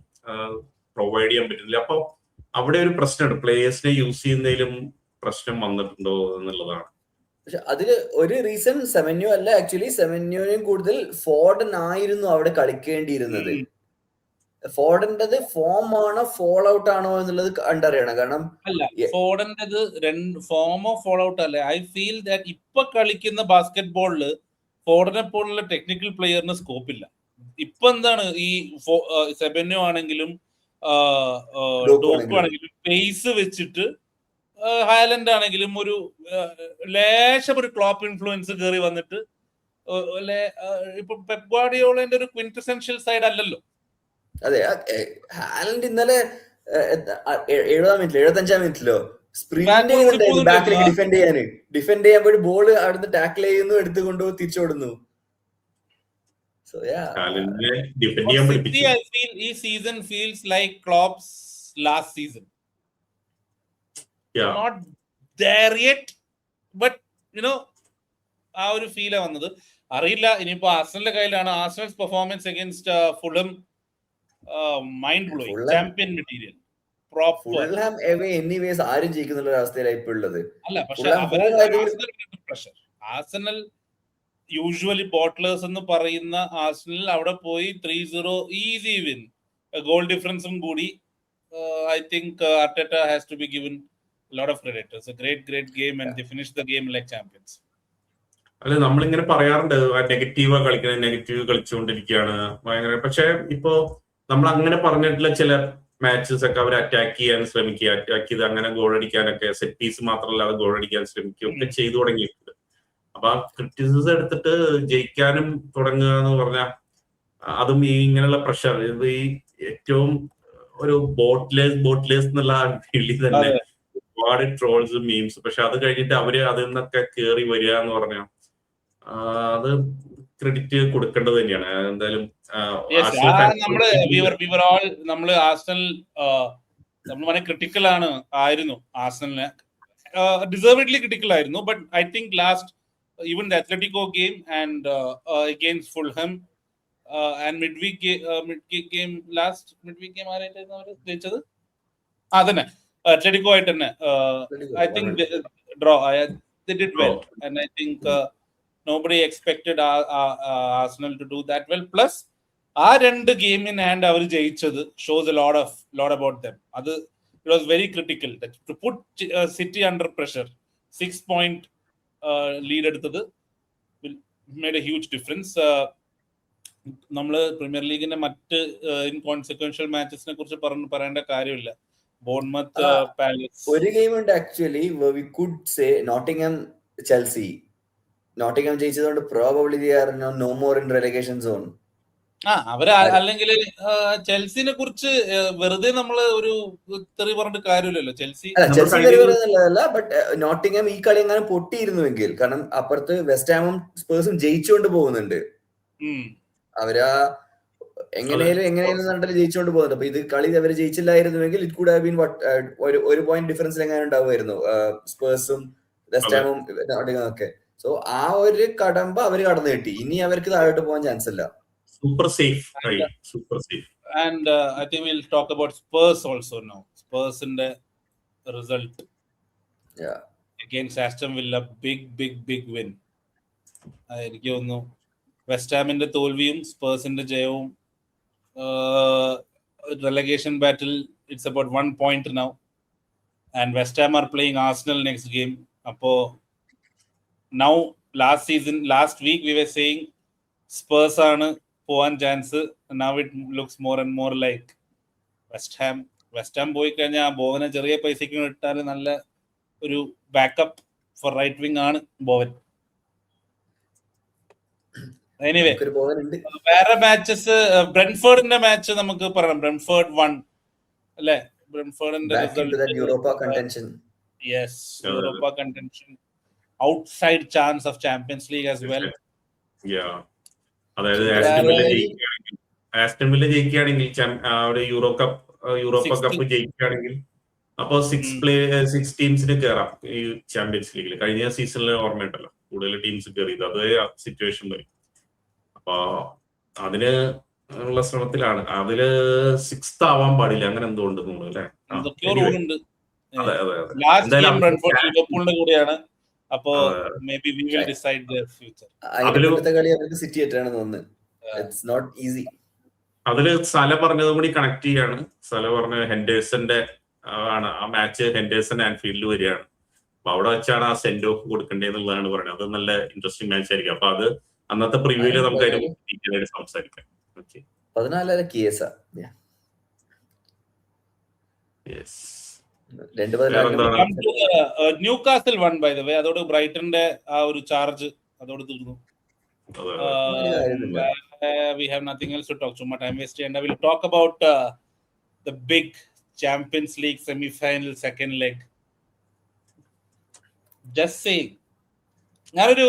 പ്രൊവൈഡ് ചെയ്യാൻ പറ്റുന്നില്ല. അപ്പൊ അവിടെ ഒരു പ്രശ്നമുണ്ട്. പ്ലേയേഴ്സിനെ യൂസ് ചെയ്യുന്നതിലും പ്രശ്നം വന്നിട്ടുണ്ടോ എന്നുള്ളതാണ്. പക്ഷെ അതില് ഒരു റീസൺ സെമന്യോ അല്ല. ആക്ച്വലി സെമന്യോയും കൂടുതൽ ഫോർഡൻ ആയിരുന്നു അവിടെ കളിക്കേണ്ടിയിരുന്നത്. ഫോർഡന്റത് ഫോം ആണോ ഫോൾ ഔട്ട് ആണോ എന്നുള്ളത് കണ്ടറിയണം. കാരണം അല്ല, ഫോർഡന്റത് ഫോമോ ഫോൾ ഔട്ട് അല്ല. ഐ ഫീൽ ദാറ്റ് ഇപ്പൊ കളിക്കുന്ന ബാസ്കറ്റ് ബോളില് ഫോർഡനെ പോലുള്ള ടെക്നിക്കൽ പ്ലെയറിന് സ്കോപ്പ് ഇല്ല. ഇപ്പൊ എന്താണ് ഈ സെബന്യോ ആണെങ്കിലും ഡോക്കു ആണെങ്കിലും പേസ് വെച്ചിട്ട് ഹൈലൻഡ് ആണെങ്കിലും ഒരു ലേശം ഒരു ക്ലോപ്പ് ഇൻഫ്ലുവൻസ് കയറി വന്നിട്ട് ഇപ്പൊ പെപ് ഗാർഡിയോളന്റെ ഒരു ക്വിന്റസെൻഷ്യൽ സൈഡ് അല്ലല്ലോ. അതെ, ഹാലൻഡ് ഇന്നലെ 75-ാം മിനിറ്റിലോ സ്പ്രിന്റ് ബാക്കിലേക്ക് ഡിഫെൻഡ് ചെയ്യാൻ പോയി ബോൾ അവിടുന്ന് ടാക്കിൾ ചെയ്യുന്നു, എടുത്തുകൊണ്ട് തിരിച്ചോടുന്നു. ഈ season feels like ക്ലോപ്സ് last season. Not there yet, but ആ ഒരു ഫീലാ വന്നത്. അറിയില്ല, ഇനിയിപ്പോ ആർസണലിന്റെ കയ്യിലാണ്. Arsenal's performance against Fulham mind blowing, champion material. Fulham away anyways ആരും ജയിക്കുന്ന ഒരു അവസ്ഥയിലാണ് ഇപ്പോൾ ഉള്ളത്. അല്ല, പക്ഷെ പ്രഷർ ആർസണൽ യൂഷ്വലി ബോട്ട്ലേഴ്സ് എന്ന് പറയുന്ന ആർസണൽ അവിടെ പോയി 3-0 ഈസി വിൻ, ഗോൾ ഡിഫറൻസും കൂടി. I think Arteta has to be given lot of credit. It's a great game, and they finished the game like champions. അല്ല, നമ്മളിങ്ങനെ പറയാറുണ്ട് നെഗറ്റീവ് കളിച്ചുകൊണ്ടിരിക്കുകയാണ് ഭയങ്കര. പക്ഷെ ഇപ്പോ നമ്മൾ അങ്ങനെ പറഞ്ഞിട്ടുള്ള ചില മാച്ചസ് ഒക്കെ അവർ അറ്റാക്ക് ചെയ്യാൻ ശ്രമിക്കുക, അറ്റാക്ക് ചെയ്ത് അങ്ങനെ ഗോൾ അടിക്കാനൊക്കെ, സെറ്റ് പീസ് മാത്രമല്ലാതെ ഗോൾ അടിക്കാൻ ശ്രമിക്കുകയൊക്കെ ചെയ്തു തുടങ്ങിയിട്ടുണ്ട്. അപ്പൊ ആ ക്രിറ്റിസിസം എടുത്തിട്ട് ജയിക്കാനും തുടങ്ങുക എന്ന് പറഞ്ഞാൽ അതും ഈ ഇങ്ങനെയുള്ള പ്രഷർ, ഇത് ഈ ഏറ്റവും ഒരു ബോട്ട്ലേസ് എന്നുള്ള വിളി തന്നെ ഒരുപാട് ട്രോൾസ് മീംസ്. പക്ഷെ അത് കഴിഞ്ഞിട്ട് അവര് അതിൽ നിന്നൊക്കെ കേറി വരിക എന്ന് പറഞ്ഞാൽ അത് ക്രെഡിറ്റ് കൊടുക്കേണ്ടത് തന്നെയാണ് എന്തായാലും. നമ്മള് ആർസണൽ നമ്മൾ വളരെ ക്രിട്ടിക്കൽ ആയിരുന്നു ആർസണലിനെ, ഡിസേർവ്ഡ്ലി ക്രിട്ടിക്കൽ ആയിരുന്നു. But I think last even the Atletico game and against Fulham and mid week game ആരായിട്ടായിരുന്നു അവർ ജയിച്ചത്? അതന്നെ അത്ലറ്റിക്കോ ആയിട്ട് തന്നെ. I think draw they did well, and I think nobody expected Arsenal to do that well. Plus ആ 2 game in hand അവർ ജയിച്ചത് shows a lot about them. അത് it was very critical to put City under pressure. 6 point lead എടുത്തത് made a huge difference. നമ്മള് Premier ലീഗിന്റെ മറ്റ് inconsequential മാച്ചസിനെ കുറിച്ച് പറയേണ്ട കാര്യമില്ല. ബോൺമത്ത് പാലസ് ഒരു ഗെയിം ഉണ്ട് actually we could say Nottingham Chelsea. Nottingham ജയിച്ചതുകൊണ്ട് probably they are no more in relegation zone. അവര് അല്ലെങ്കിൽ ചെൽസിനെ കുറിച്ച് വെറുതെ നമ്മള് ഒരു തെറി പറഞ്ഞിട്ട് കാര്യമില്ലല്ലോ. ചെൽസി പറയുന്നതല്ല, ബട്ട് നോട്ടിംഗ്ഹാം ഈ കളി എങ്ങനെ പൊട്ടിയിരുന്നുവെങ്കിൽ, കാരണം അപ്പുറത്ത് വെസ്റ്റ് ഹാമും സ്പേഴ്സും ജയിച്ചുകൊണ്ട് പോകുന്നുണ്ട്, അവരാ എങ്ങനെയും നണ്ടല് ജയിച്ചുകൊണ്ട് പോകുന്നുണ്ട്. അപ്പൊ ഇത് കളി അവര് ജയിച്ചില്ലായിരുന്നുവെങ്കിൽ ഇറ്റ് കുഡ് ഹാവ് ബീൻ ഒരു പോയിന്റ് ഡിഫറൻസിൽ എങ്ങനെ ഉണ്ടാവുമായിരുന്നു സ്പേഴ്സും വെസ്റ്റ് ഹാമും നോട്ടിംഗ്ഹാം ഒക്കെ. സോ ആ ഒരു കടമ്പ അവര് കടന്നു കിട്ടി. ഇനി അവർക്ക് താഴോട്ട് പോകാൻ ചാൻസ് ഇല്ല. Super safe, right? Super safe. And I think we'll talk about Spurs also now. Spurs in the result against Aston Villa, big win. എനിക്ക് തോന്നുന്നു വെസ്റ്റ് ഹാമിന്റെ തോൽവിയും സ്പേഴ്സിന്റെ ജയവും, relegation battle, it's about 1 point now, and West Ham are playing Arsenal next game. Appo now last week we were saying Spurs ആണ് പോവാൻ ചാൻസ്. now it looks more and more like West Ham പോയി കഴിഞ്ഞാൽ ബോവനെ ചെറിയ പൈസക്ക് ഇട്ടാൽ നല്ല ഒരു ബാക്കപ്പ് ഫോർ റൈറ്റ് വിങ് ആണ് ബോവൻ. എനിവേ വേറെ മാച്ചസ്, ബ്രെൻഫോർഡിന്റെ മാച്ച് നമുക്ക് പറയാം. ബ്രെൻഫോർഡ് 1 അല്ലേ? ബ്രെൻഫോർഡിന്റെ result Europa contention, outside chance of Champions League as well. അതായത് ആസ്റ്റൺ വില്ല ജയിക്കുകയാണെങ്കിൽ യൂറോപ്പ കപ്പ് ജയിക്കുകയാണെങ്കിൽ അപ്പൊ 6 ടീംസിന് കയറാം ഈ ചാമ്പ്യൻസ് ലീഗിൽ. കഴിഞ്ഞ സീസണിൽ ഓർമ്മയുണ്ടല്ലോ കൂടുതൽ ടീംസ് കയറിയത്, അതേ സിറ്റുവേഷൻ വരും. അപ്പൊ അതിന് ഉള്ള ശ്രമത്തിലാണ്. അതില് 6th ആവാൻ പാടില്ല, അങ്ങനെ എന്തുകൊണ്ട് തോന്നുന്നു അല്ലെ? അതെ അതെ ലിവർപൂളിന്റെ കൂടെയാണ്. അപ്പോ maybe we will decide their future. അതില് സല പറഞ്ഞതും കൂടി കണക്ട് ചെയ്യാണ്. സല പറഞ്ഞ ഹെൻഡേഴ്സന്റെ ആണ് ആ മാച്ച്. ഹെൻഡേഴ്സൺ ആൻഫീൽഡിൽ വരികയാണ്. അപ്പൊ അവിടെ വെച്ചാണ് ആ സെൻഡ് ഓഫ് കൊടുക്കേണ്ടതെന്നുള്ളതാണ് പറയുന്നത്. അത് നല്ല ഇൻട്രസ്റ്റിംഗ് മാച്ച് ആയിരിക്കും. അപ്പൊ അത് അന്നത്തെ പ്രിവ്യൂല് നമുക്ക് അതിനെ ഡീറ്റെയിൽ ആയിട്ട് സംസാരിക്കാം. ഓക്കെ, 14 കേസാ. Newcastle one by the way. അതോട് ബ്രൈറ്റന്റെ ആ ഒരു ചാർജ് അതോട് തീർന്നു. We have nothing else to talk. Chumma time waste and I will talk about the big Champions League semi-final second leg. Just saying, ഞാനൊരു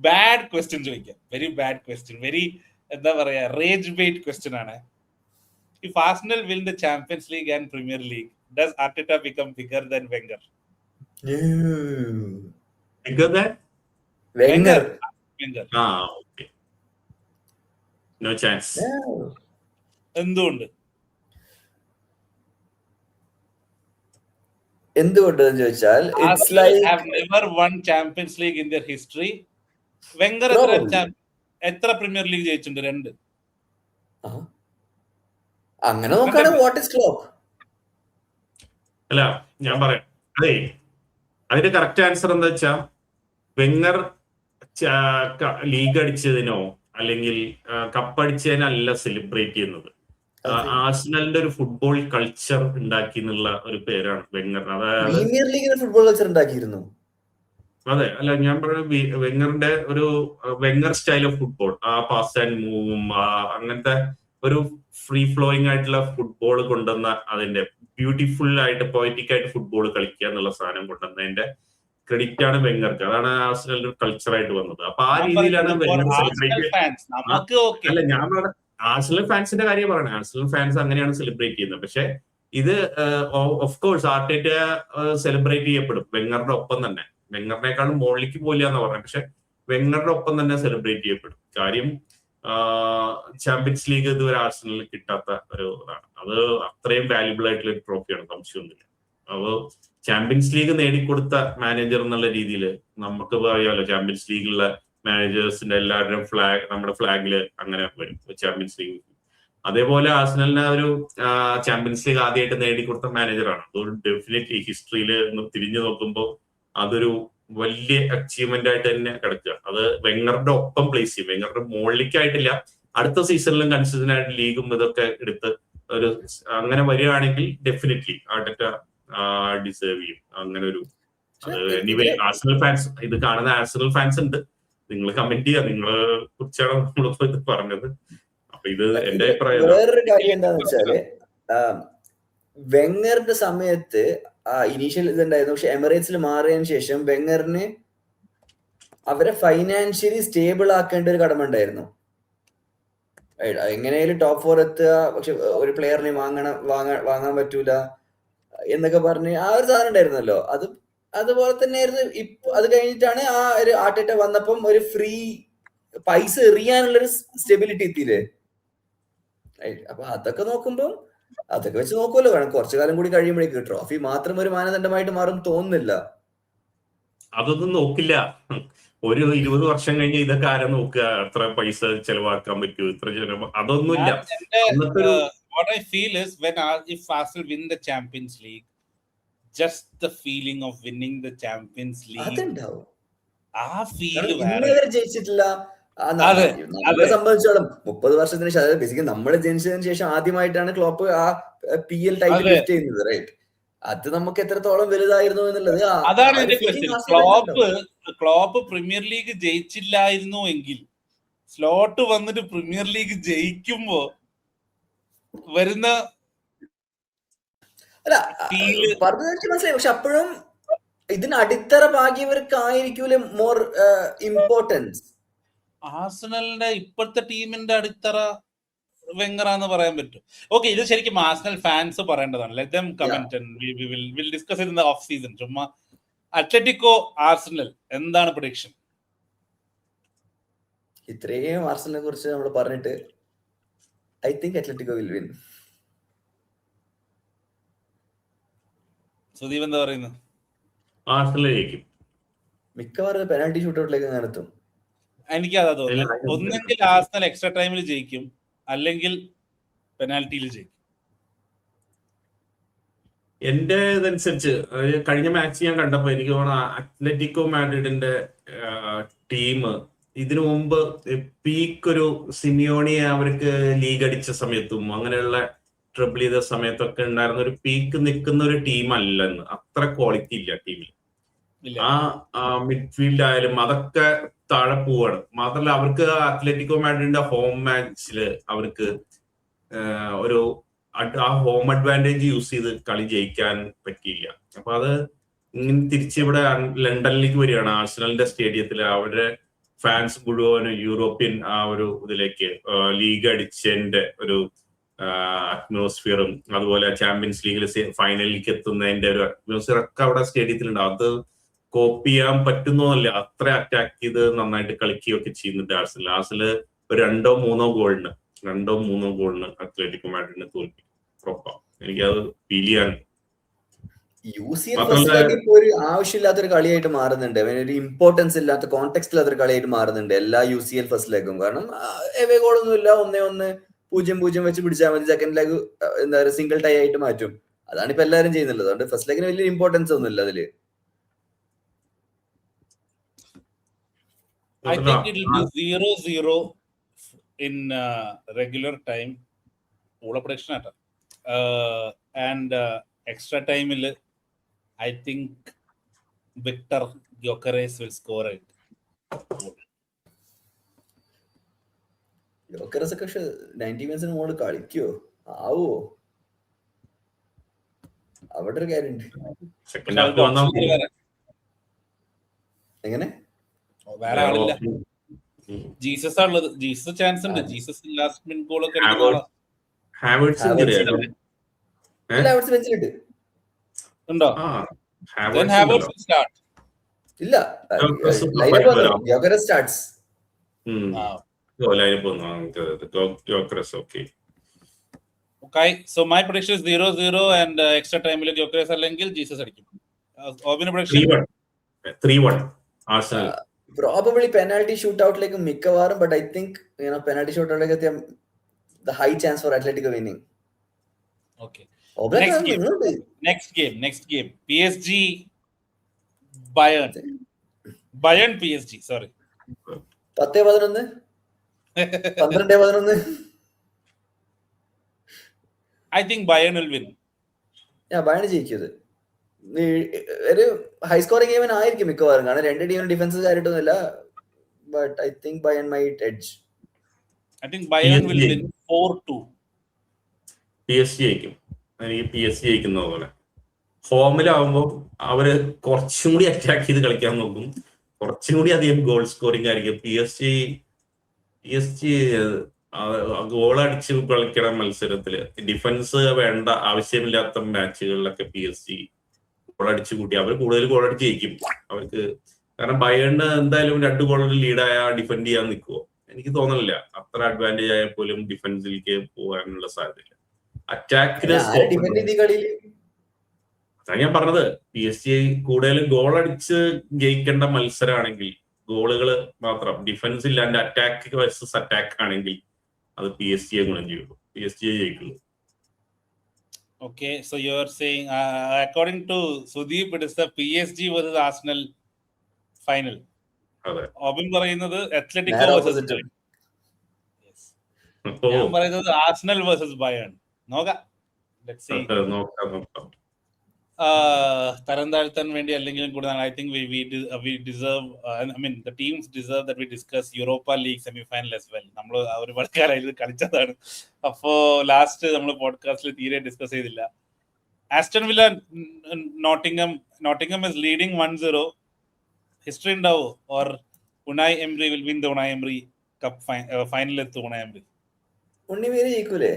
ബാഡ് ക്വസ്റ്റ്യൻ ചോദിക്കാം. Very bad question, very എന്താ പറയാ റേജ് ബെയ്റ്റ് ക്വസ്റ്റ്യൻ ആണ്. If Arsenal win the Champions League and Premier League, does Arteta become bigger than Wenger? Bigger than Wenger. Okay. No chance. എന്തുകൊണ്ട് എന്തുകൊണ്ടെന്ന് ചോദിച്ചാൽ have never won Champions League in their history. Wenger എത്ര premier league ജയിച്ചിട്ടുണ്ട്? 2. അങ്ങനെ നോക്കുകയാണെങ്കിൽ what is Klopp? അല്ല, ഞാൻ പറയാം. അതെ, അതിന്റെ കറക്റ്റ് ആൻസർ എന്താ വെച്ചാ, വെങ്ങർ ലീഗ് അടിച്ചതിനോ അല്ലെങ്കിൽ കപ്പടിച്ചതിനല്ല സെലിബ്രേറ്റ് ചെയ്യുന്നത്. ആഴ്സണലിന്റെ ഒരു ഫുട്ബോൾ കൾച്ചർ ഉണ്ടാക്കി എന്നുള്ള ഒരു പേരാണ് വെങ്ങർ. അതായത് പ്രീമിയർ ലീഗിന് ഫുട്ബോൾ കൾച്ചർ ഉണ്ടാക്കിയിരുന്നു. അതെ, അല്ല ഞാൻ പറഞ്ഞ വെങ്ങറിന്റെ ഒരു വെങ്ങർ സ്റ്റൈൽ ഓഫ് ഫുട്ബോൾ, ആ പാസ് ആൻഡ് മൂവും അങ്ങനത്തെ ഒരു ഫ്രീ ഫ്ലോയിങ് ആയിട്ടുള്ള ഫുട്ബോൾ കൊണ്ടുവന്ന, അതിന്റെ ബ്യൂട്ടിഫുൾ ആയിട്ട് പോയറ്റിക് ആയിട്ട് ഫുട്ബോൾ കളിക്കുക എന്നുള്ള സാധനം കൊണ്ടുവന്നതിന്റെ ക്രെഡിറ്റ് ആണ് വെങ്ങർക്ക്. അതാണ് ആഴ്സണലിന്റെ കൾച്ചറായിട്ട് വന്നത്. അപ്പൊ ആ രീതിയിലാണ് വെങ്ങർ സെലിബ്രേറ്റ്. അല്ല, ഞാൻ പറഞ്ഞ ആഴ്സണൽ ഫാൻസിന്റെ കാര്യം പറയണേ. ആഴ്സണൽ ഫാൻസ് അങ്ങനെയാണ് സെലിബ്രേറ്റ് ചെയ്യുന്നത്. പക്ഷെ ഇത് ഓഫ് കോഴ്സ് ആർട്ടേറ്റ സെലിബ്രേറ്റ് ചെയ്യപ്പെടും വെങ്ങറുടെ ഒപ്പം തന്നെ. വെങ്ങറിനേക്കാളും മുകളിലേക്ക് പോയില്ല എന്ന് പറഞ്ഞത്. പക്ഷെ വെങ്ങറുടെ ഒപ്പം തന്നെ സെലിബ്രേറ്റ് ചെയ്യപ്പെടും. കാര്യം ചാമ്പ്യൻസ് ലീഗ് ഇതുവരെ ആഴ്സണലിൽ കിട്ടാത്ത ഒരു ഇതാണ്. അത് അത്രയും വാല്യുബിൾ ആയിട്ടുള്ള ഒരു ട്രോഫിയാണ്, സംശയമൊന്നുമില്ല. അപ്പോൾ ചാമ്പ്യൻസ് ലീഗ് നേടിക്കൊടുത്ത മാനേജർ എന്നുള്ള രീതിയിൽ നമുക്ക് പറയാമല്ലോ, ചാമ്പ്യൻസ് ലീഗിലുള്ള മാനേജേഴ്സിന്റെ എല്ലാവരുടെയും ഫ്ലാഗ് നമ്മുടെ ഫ്ലാഗിൽ അങ്ങനെ വരും ചാമ്പ്യൻസ് ലീഗ്. അതേപോലെ ആഴ്സണലിനെ ഒരു ചാമ്പ്യൻസ് ലീഗ് ആദ്യമായിട്ട് നേടിക്കൊടുത്ത മാനേജറാണ്. അതൊരു ഡെഫിനറ്റ്ലി ഹിസ്റ്ററിയിൽ തിരിഞ്ഞു നോക്കുമ്പോൾ അതൊരു വലിയ അച്ചീവ്മെന്റ് ആയിട്ട് തന്നെ കിടക്കുക. അത് വെങ്ങറുടെ ഒപ്പം പ്ലേസ് ചെയ്യും. വെങ്ങറുടെ മുകളിലേക്കായിട്ടില്ല, അടുത്ത സീസണിലും കൺസിസ്റ്റന്റ് ആയിട്ട് ലീഗും ഇതൊക്കെ എടുത്ത് ഒരു അങ്ങനെ വരികയാണെങ്കിൽ ഡെഫിനറ്റ്ലി ആർട്ടേറ്റ ഡിസേർവ് ചെയ്യും അങ്ങനെ ഒരു. എനിവേ, ആഴ്സണൽ ഫാൻസ്, ഇത് കാണുന്ന ആഴ്സണൽ ഫാൻസ് ഉണ്ട്, നിങ്ങൾ കമന്റ് ചെയ്യുക, നിങ്ങളെ കുറിച്ചാണ് നമ്മളിപ്പോ ഇത് പറഞ്ഞത്. അപ്പൊ ഇത് എന്റെ അഭിപ്രായം. വേറൊരു കാര്യം എന്താന്ന് വെച്ചാല്, വെങ്ങറിന്റെ സമയത്ത് ഇനീഷ്യൽ ഇതുണ്ടായിരുന്നു. പക്ഷെ എമിറേറ്റ്സിൽ മാറിയതിനു ശേഷം വെങ്ങറിന് അവരെ ഫൈനാൻഷ്യലി സ്റ്റേബിൾ ആക്കേണ്ട ഒരു കടമ ഉണ്ടായിരുന്നു. എങ്ങനെയായാലും ടോപ്പ് 4 എത്തുക, പക്ഷെ ഒരു പ്ലെയറിനെ വാങ്ങാൻ പറ്റൂല എന്നൊക്കെ പറഞ്ഞ് ആ ഒരു സാധനം ഉണ്ടായിരുന്നല്ലോ. അതുപോലെ തന്നെയായിരുന്നു ഇപ്പൊ. അത് കഴിഞ്ഞിട്ടാണ് ആ ഒരു ആർട്ടേറ്റ വന്നപ്പം ഒരു ഫ്രീ പൈസ എറിയാനുള്ളൊരു സ്റ്റെബിലിറ്റി എത്തിയില്ലേ. അപ്പൊ അതൊക്കെ നോക്കുമ്പോൾ, അതൊക്കെ വെച്ച് നോക്കുമല്ലോ, വേണം കുറച്ചു കാലം കൂടി കഴിയുമ്പോഴേക്ക് ട്രോഫി മാത്രം ഒരു മാനദണ്ഡമായിട്ട് മാറും തോന്നുന്നില്ല. അതൊന്നും നോക്കില്ല. ഒരു 20 വർഷം കഴിഞ്ഞ് ഇതൊക്കെ ആരാ നോക്കുക? എത്ര പൈസ ചെലവാക്കാൻ പറ്റൂ, ഇത്ര ചെലവ്, അതൊന്നുമില്ല. What I feel is if Arsenal win the Champions League, just the feeling of winning the Champions League, അതുണ്ടാവും. ആ ഫീൽ ഇന്നവരെ ജയിച്ചിട്ടില്ല. നമ്മളെ സംബന്ധിച്ചോളം 30 വർഷത്തിന് ശേഷം, അതായത് ബേസിക്കലി നമ്മൾ ജനിച്ചതിന് ശേഷം ആദ്യമായിട്ടാണ് ക്ലോപ്പ് ആ PL ടൈറ്റിൽ ലിഫ്റ്റ് ചെയ്യുന്നത്, റൈറ്റ്? അത് നമുക്ക് എത്രത്തോളം വലുതായിരുന്നു എന്നുള്ളത്. അതാണ് എന്റെ ക്വസ്റ്റ്യൻ. ക്ലോപ്പ് പ്രീമിയർ ലീഗ് ജയിച്ചില്ലായിരുന്നു എങ്കിൽ, സ്ലോട്ട് വന്നിട്ട് പ്രീമിയർ ലീഗ് ജയിക്കുമ്പോ വരുന്ന അല്ല പറഞ്ഞു മനസ്സിലായി. പക്ഷെ അപ്പോഴും ഇതിന് അടിത്തറ ഭാഗ്യവർക്കായിരിക്കൂലേ മോർ ഇമ്പോർട്ടൻസ്. ആഴ്സണലിന്റെ ഇപ്പോഴത്തെ ടീമിന്റെ അടിത്തറ വെങ്ങറാന്ന് പറയാൻ പറ്റും. ഓക്കെ, ഇത് ശരിക്കും ആഴ്സണൽ ഫാൻസ് പറയേണ്ടതാണ്. Let them comment and will discuss in the off season. ചുമ്മാ അത്ലറ്റിക്കോ ആഴ്സണൽ എന്താണ് പ്രഡിക്ഷൻ? ഇത്രയും ആഴ്സണലിനെ കുറിച്ച് നമ്മൾ പറഞ്ഞിട്ട് I think Atletico will win. Sudeep എന്താ പറയുന്നത്? ആഴ്സണൽ ജയിക്കും. മിക്കവാറും പെനാൽറ്റി ഷൂട്ടൗട്ടിലേക്ക് നടത്തും. എനിക്ക് അതാ തോന്നുന്നത്. ഒന്നെങ്കിൽ ആഴ്സണൽ എക്സ്ട്രാ ടൈമിൽ ജയിക്കും, അല്ലെങ്കിൽ പെനാൽറ്റിയിൽ ജയിക്കും. എന്റെ ഇതനുസരിച്ച് കഴിഞ്ഞ മാച്ച് ഞാൻ കണ്ടപ്പോ എനിക്ക് തോന്നുന്നു അത്ലറ്റിക്കോ മാഡ്രിഡിന്റെ ടീം ഇതിനു മുമ്പ് പീക്ക് ഒരു സിമിയോണിയെ അവർക്ക് ലീഗ് അടിച്ച സമയത്തും അങ്ങനെയുള്ള ട്രിബിൾ ചെയ്ത സമയത്തൊക്കെ ഉണ്ടായിരുന്ന ഒരു പീക്ക് നിൽക്കുന്ന ഒരു ടീം അല്ലെന്ന്. അത്ര ക്വാളിറ്റി ഇല്ല ടീമിൽ. ആ മിഡ്ഫീൽഡ് ആയാലും അതൊക്കെ താഴെ പോവാണ്. മാത്രമല്ല, അവർക്ക് അത്ലറ്റിക്കോ മാഡ്രിഡിന്റെ ഹോം മാച്ചില് അവർക്ക് ഒരു ആ ഹോം അഡ്വാൻറ്റേജ് യൂസ് ചെയ്ത് കളി ജയിക്കാൻ പറ്റിയില്ല. അപ്പൊ അത് ഇങ്ങനെ തിരിച്ചിവിടെ ലണ്ടനിലേക്ക് വരികയാണ്. ആഴ്സണലിന്റെ സ്റ്റേഡിയത്തിൽ അവരുടെ ഫാൻസ് മുഴുവനും യൂറോപ്യൻ ആ ഒരു ഇതിലേക്ക് ലീഗ് അടിച്ചതിന്റെ ഒരു അറ്റ്മോസ്ഫിയറും അതുപോലെ ചാമ്പ്യൻസ് ലീഗിൽ ഫൈനലിലേക്ക് എത്തുന്നതിന്റെ ഒരു അറ്റ്മോസ്ഫിയർ ഒക്കെ അവിടെ സ്റ്റേഡിയത്തിലുണ്ട്. അത് കോപ്പി ചെയ്യാൻ പറ്റുന്നതല്ല. അത്ര അറ്റാക്ക് ചെയ്ത് നന്നായിട്ട് കളിക്കുകയൊക്കെ ചെയ്യുന്നുണ്ട് ആഴ്സണൽ. ആഴ്സണൽ ഒരു 2-3 ഗോളിന് അത്ലറ്റിക്കോ മാഡ്രിഡിനെ തോൽപ്പിക്കും. എനിക്കത് ഫീൽ ചെയ്യാൻ. ഒരു ആവശ്യമില്ലാത്തൊരു കളിയായിട്ട് മാറുന്നുണ്ട്. ഒരു ഇമ്പോർട്ടൻസ് ഇല്ലാത്ത കോണ്ടെക്സ്റ്റ് ഇല്ലാത്തൊരു കളിയായിട്ട് മാറുന്നുണ്ട് എല്ലാ UCL ഫസ്റ്റ് ലെഗും. കാരണം എവേ ഗോളൊന്നും ഇല്ല, 1-1 0-0 വെച്ച് പിടിച്ചാൽ മതി. സെക്കൻഡ് ലെഗ് എന്താ പറയുക, സിംഗിൾ ടൈ ആയിട്ട് മാറ്റും. അതാണ് ഇപ്പൊ എല്ലാവരും ചെയ്യുന്നുള്ളത്. അതുകൊണ്ട് ഫസ്റ്റ് ലെഗിന് വലിയ ഇമ്പോർട്ടൻസ് ഒന്നും ഇല്ല അതില്. I think it will be 0-0 in regular time. All prediction ആട്ടോ. And extra time il I think Victor Gyökeres will score it. യോക്കറസ് ഒക്കെ 90 മിനിറ്റ്സിന് മുകളിൽ കളിക്കോ ആവോ? അവിടെ ഒരു കാര്യം ഉണ്ട്. സെക്കൻഡ് ഹാഫ് വന്നാൽ എങ്ങനെ വേറെ ആളില്ല. ജീസസ് ഉള്ളത്. ജീസസ് ചാൻസ് ഉണ്ട്. ജീസസ് ലാസ്റ്റ് മിനിറ്റ് ഗോൾ ഒക്കെ ഹാവേർട്സ് ഹാവേർട്സ് ബെഞ്ചിലിട്ട് ഉണ്ടോ? Then Havertz will start. ഇല്ല, ലൈനപ്പ് വന്നു. യോക്കറസ് starts. Okay, so my prediction is 0-0 and extra time il Gyökeres അല്ലെങ്കിൽ ജീസസ് അടിക്കും. ഓബിന്റെ prediction 3-1 Arsenal. Probably penalty shoot ഔട്ടിലേക്ക് മിക്കവാറും, but I think penalty shoot ഔട്ടിലേക്ക് എത്തിയ the high chance for Atletico winning. Okay. Next game. PSG Bayern PSG, sorry. 10-11 12-11. I think Bayern will win. Bayern ജയിക്കും. ഒരു high scoring game ആയിരിക്കും മിക്കവാറും, കാരണം രണ്ട് ടീമിനും ഡിഫൻസ് ആയിട്ടൊന്നുമില്ല. But I think Bayern might edge. I think Bayern will win 4-2. PSG ജയിക്കും. എനിക്ക് PSG ജയിക്കുന്നത് പോലെ. ഹോമിലാവുമ്പോൾ അവര് കുറച്ചും കൂടി അറ്റാക്ക് ചെയ്ത് കളിക്കാൻ നോക്കും, കുറച്ചും കൂടി അധികം ഗോൾ സ്കോറിംഗ് ആയിരിക്കും. PSG ഗോൾ അടിച്ച് കളിക്കണ മത്സരത്തില് ഡിഫൻസ് വേണ്ട ആവശ്യമില്ലാത്ത മാച്ചുകളിലൊക്കെ PSG ഗോൾ അടിച്ചു കൂട്ടി അവർ കൂടുതൽ ഗോൾ അടിച്ച് ജയിക്കും അവർക്ക്. കാരണം ബയേണിന് എന്തായാലും 2 ഗോളിൽ ലീഡായ ഡിഫെൻഡ് ചെയ്യാൻ നിൽക്കുമോ? എനിക്ക് തോന്നുന്നില്ല. അത്ര അഡ്വാൻറ്റേജ് ആയാൽ പോലും ഡിഫൻസിലേക്ക് പോകാനുള്ള സാധ്യതയില്ല. അറ്റാക്കിന് അതാണ് ഞാൻ പറഞ്ഞത്. PSG കൂടുതൽ ഗോൾ അടിച്ച് ജയിക്കേണ്ട മത്സരമാണെങ്കിൽ, ഗോളുകള് മാത്രം, ഡിഫൻസ് ഇല്ലാണ്ട് അറ്റാക്ക് വേഴ്സസ് അറ്റാക്ക് ആണെങ്കിൽ അത് PSG ഗുണം ചെയ്യുള്ളൂ. PSG ജയിക്കുള്ളൂ. Okay, so you are saying according to Sudeep it is the PSG versus Arsenal final. അതെ. ഓബിൻ പറയുന്നത് അത്ലറ്റിക്കോ versus Bayern. Yes. ഞാൻ പറയുന്നത് ആർസണൽ versus Bayern. നോക്കാം. Let's see. നോക്കാം. തരം താഴ്ത്താൻ വേണ്ടി അല്ലെങ്കിലും കൂടെ I think we deserve I mean the teams deserve that we discuss Europa League semi-final as well. നമ്മൾ ഒരുപാട് കാലം കളിച്ചതാണ്. അപ്പോ ലാസ്റ്റ് നമ്മൾ പോഡ്കാസ്റ്റിൽ തീരെ ഡിസ്കസ് ചെയ്തില്ല. Aston Villa Nottingham is leading 1-0. History ഉണ്ടാവോ? Or Unai Emery will win the Unai Emery cup final എത്തും? ഉനായ് എംറി ഉണ്ണിമേരി ജയിക്കൂലേ?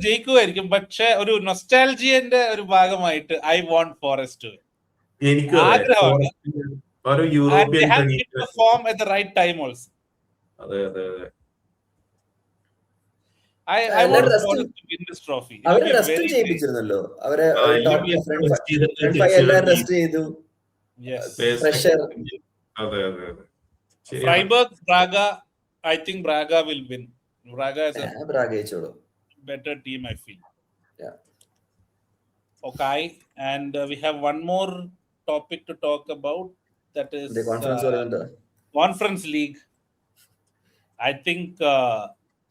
ജയിക്കുമായിരിക്കും, പക്ഷെ ഒരു നൊസ്റ്റാൾജിയന്റെ ഒരു ഭാഗമായിട്ട് ഐ വോണ്ട് ഫോറസ്റ്റ്. എനിക്ക് ആഗ്രഹമാണ്. perform at the right time also. അതെ. I want Forest to win this trophy. അവരെ റെസ്റ്റ് ചെയ്യിപ്പിച്ചിരുന്നല്ലോ. അവരെ റെസ്റ്റ് ചെയ്തു. പ്രഷർ. അതെ. Freiburg, Braga, I think Braga will win. Braga is a better team, I feel. Yeah. Okay, and we have one more topic to talk about, that is the Conference League. I think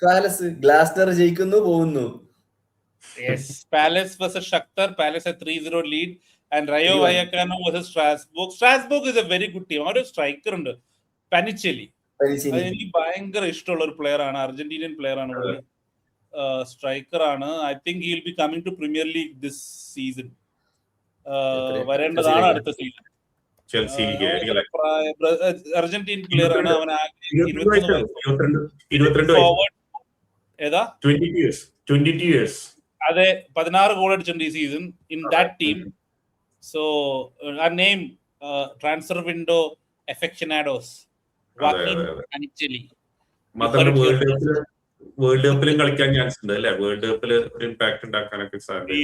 Palace Glasner ജയിക്കുന്നു പോകുന്നു. Yes, Palace versus Shakhtar. Palace a 3-0 lead, and Rayo Vallecano versus Strasbourg. Strasbourg is a very good team. അവരുടെ striker ഉണ്ട്, Panichelli. എനിക്ക് ഭയങ്കര ഇഷ്ടമുള്ള ഒരു player ആണ്, Argentinian player ആണ്, സ്ട്രൈക്കർ ആണ്. I think he will be coming to Premier League this season. വരേണ്ടതാണ് അടുത്ത സീസൺ. അർജന്റീൻ പ്ലെയർ ആണ്. അവൻ 22 years. അതെ, 16 ഗോൾ അടിച്ചിട്ടുണ്ട് ഈ season in that team. So ആ നെയിം ട്രാൻസ്ഫർ വിൻഡോ എഫെക്ഷനാഡോസ്. വേൾഡ് കപ്പിലും കളിക്കാൻ ചാൻസ് ഉണ്ട് അല്ലെ? വേൾഡ് കപ്പിൽ ഒരു ഇമ്പാക്ട് ഉണ്ടാക്കാനൊക്കെ സാധ്യത. ഈ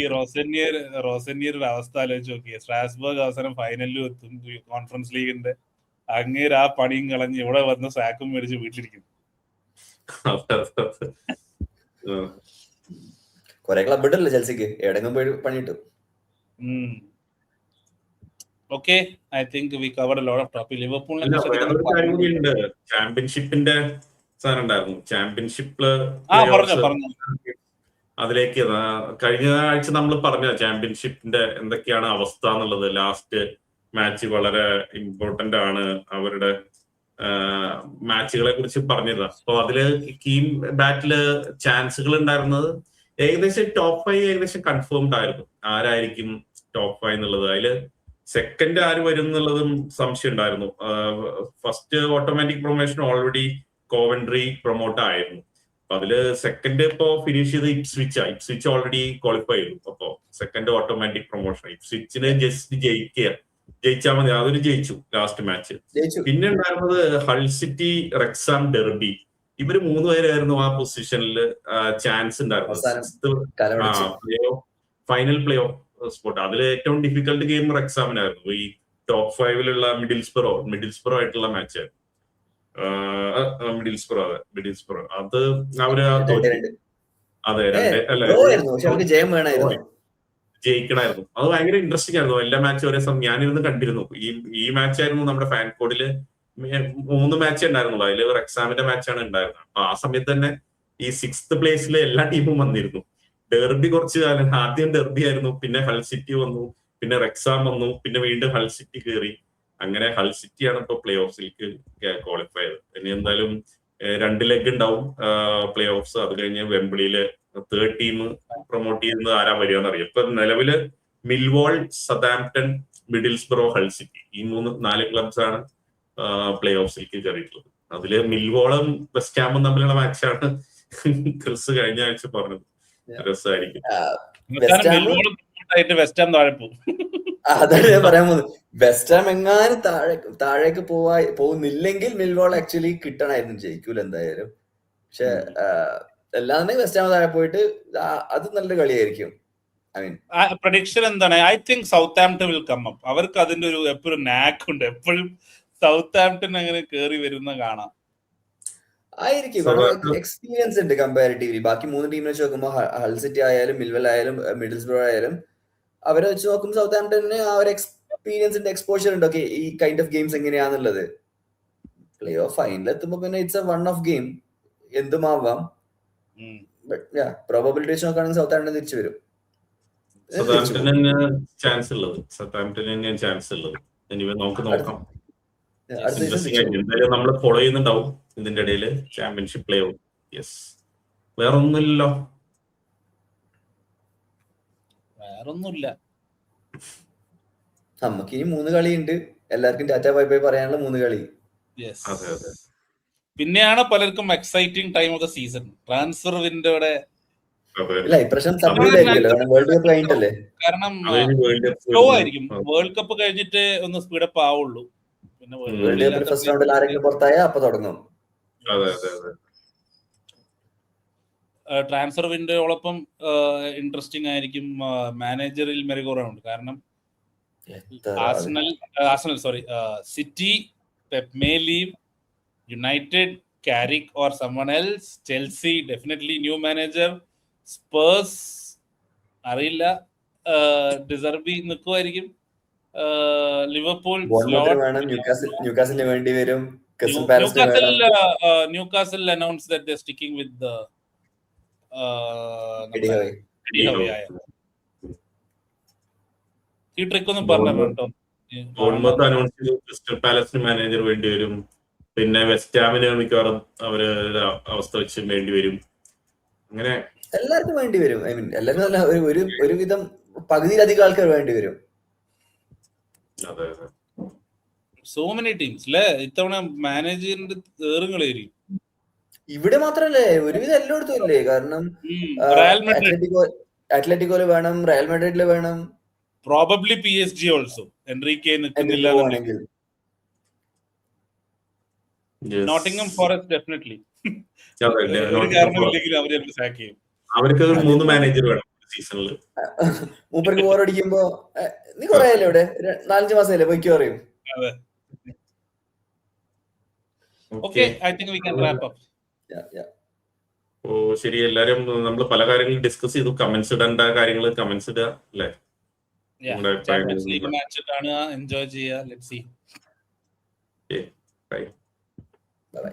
റോസനിയർ അവസ്ഥ ആലോചിച്ച് നോക്കിയ. സ്ട്രാസ്ബർഗ് അവസാനം ഫൈനലിലും എത്തും കോൺഫറൻസ് ലീഗിന്റെ. അങ്ങേര് ആ പണിയും കളഞ്ഞ് ഇവിടെ വന്ന് സാക്കും മേടിച്ച് വീട്ടിലിരിക്കുന്നു. കുറെ ക്ലബ് ഉണ്ടല്ലോ ചെൽസിക്ക്, എവിടെങ്കിലും പോയി പണിയിട്ടു. Okay, I think we covered a lot of topic. ലിവർപൂളിനെ വേറൊരു കാര്യം കൂടി ഉണ്ട്. ചാമ്പ്യൻഷിപ്പിന്റെ സാധനം ഉണ്ടായിരുന്നു. ചാമ്പ്യൻഷിപ്പില് പറഞ്ഞു അതിലേക്ക് കഴിഞ്ഞ ആഴ്ച നമ്മൾ പറഞ്ഞ ചാമ്പ്യൻഷിപ്പിന്റെ എന്തൊക്കെയാണ് അവസ്ഥ എന്നുള്ളത്. ലാസ്റ്റ് മാച്ച് വളരെ ഇമ്പോർട്ടന്റ് ആണ്, അവരുടെ മാച്ചുകളെ കുറിച്ച് പറഞ്ഞത്. അപ്പൊ അതില് കീം ബാറ്റില് ചാൻസുകൾ ഉണ്ടായിരുന്നത് ഏകദേശം ടോപ്പ് 5 ഏകദേശം കൺഫേംഡ് ആയിരുന്നു, ആരായിരിക്കും ടോപ്പ് 5 എന്നുള്ളത്. അതില് സെക്കൻഡ് ആര് വരും എന്നുള്ളതും സംശയം ഉണ്ടായിരുന്നു. First automatic promotion already Coventry promote ആയിരുന്നു. അപ്പൊ അതില് സെക്കൻഡ് ഇപ്പോ ഫിനിഷ് ചെയ്ത് ഇപ്സ്വിച്ച് ഓൾറെഡി ക്വാളിഫൈ ചെയ്തു. അപ്പോ സെക്കൻഡ് ഓട്ടോമാറ്റിക് പ്രൊമോഷൻ. ഇപ്സ്വിച്ചിന് ജസ്റ്റ് ജയിച്ചാൽ മതി, അതൊരു ജയിച്ചു ലാസ്റ്റ് മാച്ച്. പിന്നെ ഉണ്ടായിരുന്നത് ഹൾ സിറ്റി റെക്സാം ഡെർബി. ഇവര് 3 പേരായിരുന്നു ആ പൊസിഷനിൽ ചാൻസ് ഉണ്ടായിരുന്നത്. Final play off spot. അതിൽ ഏറ്റവും ഡിഫിക്കൽട്ട് ഗെയിം റെക്സാമിനായിരുന്നു. ഈ ടോപ്പ് 5 മിഡിൽസ്ബ്രോ ആയിട്ടുള്ള മാച്ച്. മിഡിൽസ്ബ്രോ അത് അവര് അതെ ജയിക്കണായിരുന്നു. അത് ഭയങ്കര ഇൻട്രസ്റ്റിംഗ് ആയിരുന്നു. എല്ലാ മാച്ചും ഒരേ സമയം ഞാനിരുന്ന് കണ്ടിരുന്നു. ഈ മാച്ചായിരുന്നു നമ്മുടെ ഫാൻ കോഡില് 3 മാച്ച് ഉണ്ടായിരുന്നുള്ളൂ. അതിൽ റെക്സാമിന്റെ മാച്ചാണ് ഉണ്ടായിരുന്നത്. അപ്പൊ ആ സമയത്ത് തന്നെ ഈ 6th പ്ലേസിൽ എല്ലാ ടീമും വന്നിരുന്നു. ഡെർബി കുറച്ച് കാലം, ആദ്യം ഡെർബി ആയിരുന്നു, പിന്നെ ഹൾ സിറ്റി വന്നു, പിന്നെ റെക്സാം വന്നു, പിന്നെ വീണ്ടും ഹൾ സിറ്റി കയറി. അങ്ങനെ ഹൾ സിറ്റിയാണ് ഇപ്പൊ പ്ലേ ഓഫ്സിലേക്ക് ക്വാളിഫൈ ചെയ്തത്. ഇനി എന്തായാലും 2 ലെഗ് ഉണ്ടാവും പ്ലേ ഓഫ്സ്. അത് കഴിഞ്ഞ് വെംബ്ലിയില് 3rd ടീം പ്രൊമോട്ട് ചെയ്യുന്നത് ആരാ വരികയെന്ന് അറിയാം. ഇപ്പൊ നിലവില് മിൽവോൾ, സതാംപ്ടൺ, മിഡിൽസ്ബ്രോ, ഹൾ സിറ്റി, ഈ 4 ക്ലബ്സ് ആണ് പ്ലേ ഓഫ്സിലേക്ക് കയറിയിട്ടുള്ളത്. അതില് മിൽവോളും വെസ്റ്റ് ഹാമും തമ്മിലുള്ള മാച്ചാണ് ക്രിസ് കഴിഞ്ഞ ആഴ്ച പറഞ്ഞത്. രസമായിരിക്കും. അതാണ് ഞാൻ പറയാൻ പോകുന്നത്. വെസ്റ്റ് ഹാം എങ്ങാനും താഴേക്ക് പോകുന്നില്ലെങ്കിൽ മിൽവോൾ ആക്ച്വലി കിട്ടണമായിരുന്നു, ജയിക്കൂല എന്തായാലും. പക്ഷെ അല്ലാതെ വെസ്റ്റ് ഹാം താഴെ പോയിട്ട് അത് നല്ലൊരു കളിയായിരിക്കും. പ്രഡിക്ഷൻ എന്താണ്? I think South will come up. അവർക്ക് അതിന്റെ എപ്പോഴും നാക്ക് ഉണ്ട്. എപ്പോഴും സൗത്ത് ആംപ്ടൺ അങ്ങനെ കേറി വരുന്ന കാണാം. ആയിരിക്കും, എക്സ്പീരിയൻസ് ഉണ്ട് കമ്പാരിറ്റീവ്ലി. ബാക്കി 3 ടീമിനെ വെച്ച് നോക്കുമ്പോൾ ഹൾ സിറ്റി ആയാലും മിൽവൽ ആയാലും മിഡിൽസ്ബ്രോ ആയാലും അവരെ വെച്ച് നോക്കുമ്പോൾ സൗത്ത് ആംപ്ടണിന് ആ ഒരു എക്സ്പീരിയൻസ് ഉണ്ട്, എക്സ്പോഷർ ഉണ്ട്. ഓക്കെ, ഈ കൈൻഡ് ഓഫ് ഗെയിംസ് എങ്ങനെയാന്നുള്ളത്. പ്ലേ ഓഫ് ഫൈനൽ എത്തുമ്പോ പിന്നെ it's a one off game, എന്തുമാവാം. പ്രോബബിലിറ്റി വെച്ച് നോക്കുകയാണെങ്കിൽ സൗത്ത് ആംപ്ടൺ തിരിച്ചു വരും. ചാൻസ് ഉള്ളത് നമുക്ക് നോക്കാം. എന്തായാലും നമ്മൾ ഫോളോ ചെയ്യുന്നുണ്ടാവും ഇതിന്റെ ഇടയിൽ ചാമ്പ്യൻഷിപ്പ് പ്ലേ ഓഫ്. യെസ്, വേറൊന്നുമില്ലല്ലോ. വേറൊന്നുമില്ല. നമുക്ക് ഇനി 3 കളിയുണ്ട്. എല്ലാവർക്കും ടാറ്റ ബൈ ബൈ പറയാനുള്ള 3 കളി. പിന്നെയാണ് പലർക്കും exciting time of the season, transfer വിൻഡോയുടെ. കാരണം സ്ലോ ആയിരിക്കും. വേൾഡ് കപ്പ് കഴിഞ്ഞിട്ട് ഒന്ന് സ്പീഡപ്പ് ആവുള്ളൂ. പിന്നെ ട്രാൻസ്ഫർ വിൻഡോയോടൊപ്പം ഇൻട്രസ്റ്റിംഗ് ആയിരിക്കും മാനേജറിൽ മെറിഗോറൗണ്ട്. കാരണം city Pep may leave, United Carrick or someone else, Chelsea definitely new manager, Spurs അറിയില്ല, ഡിസർബി നിൽക്കുമായിരിക്കും, ലിവർപൂൾ ന്യൂകാസിലിന് വേണ്ടി വരും. Newcastle announced that they're sticking with the ഈ ട്രിക്ക് ഒന്നും പറഞ്ഞു കേട്ടോ. ക്രിസ്റ്റൽ പാലസിന് മാനേജർ വേണ്ടി വരും. പിന്നെ വെസ്റ്റ് ഹാമിന് മിക്കവാറും അവര് അവസ്ഥ വെച്ച് വേണ്ടി വരും. അങ്ങനെ എല്ലാവർക്കും വേണ്ടി വരും. ഐ മീൻ എല്ലാവരും ഒരുവിധം പകുതിയിലധികം ആൾക്കാർ വേണ്ടി വരും. സോ മെനി ടീംസ് അല്ലേ ഇത്തവണ മാനേജറിന്റെ ഏറുകളായിരിക്കും. ഇവിടെ മാത്രല്ലേ, ഒരുവിധം എല്ലായിടത്തും ഇല്ലേ. കാരണം അത്ലറ്റിക്കോല് വേണം, റയൽ മാഡ്രിഡില് വേണം, പ്രോബബ്ലി PSG ഓൾസോ. എൻറിക്കെ നിൽക്കുന്നില്ല. Nottingham Forest definitely. അവർക്ക് 3 മാനേജർ വേണം സീസണിൽ. മൂപ്പർക്ക് ബോറടിക്കുമ്പോ നീ കൊറേ ആയല്ലേ ഇവിടെ, 4-5 മാസമല്ലേ പോയിക്കോ പറയും. Okay, I think we can wrap up. Yeah. ഓ ശരി, എല്ലാരും നമ്മൾ പല കാര്യങ്ങളും ഡിസ്കസ് ചെയ്തു. കമന്റ്സ് ഇടേണ്ട കാര്യങ്ങൾ കമന്റ്സ് ഇടുക അല്ലേ? നിങ്ങളുടെ ചാമ്പ്യൻസ് ലീഗ് അഭിപ്രായം. മാച്ച് കാണുക, എൻജോയ് ചെയ്യുക. Let's see. ബൈ. ബൈ.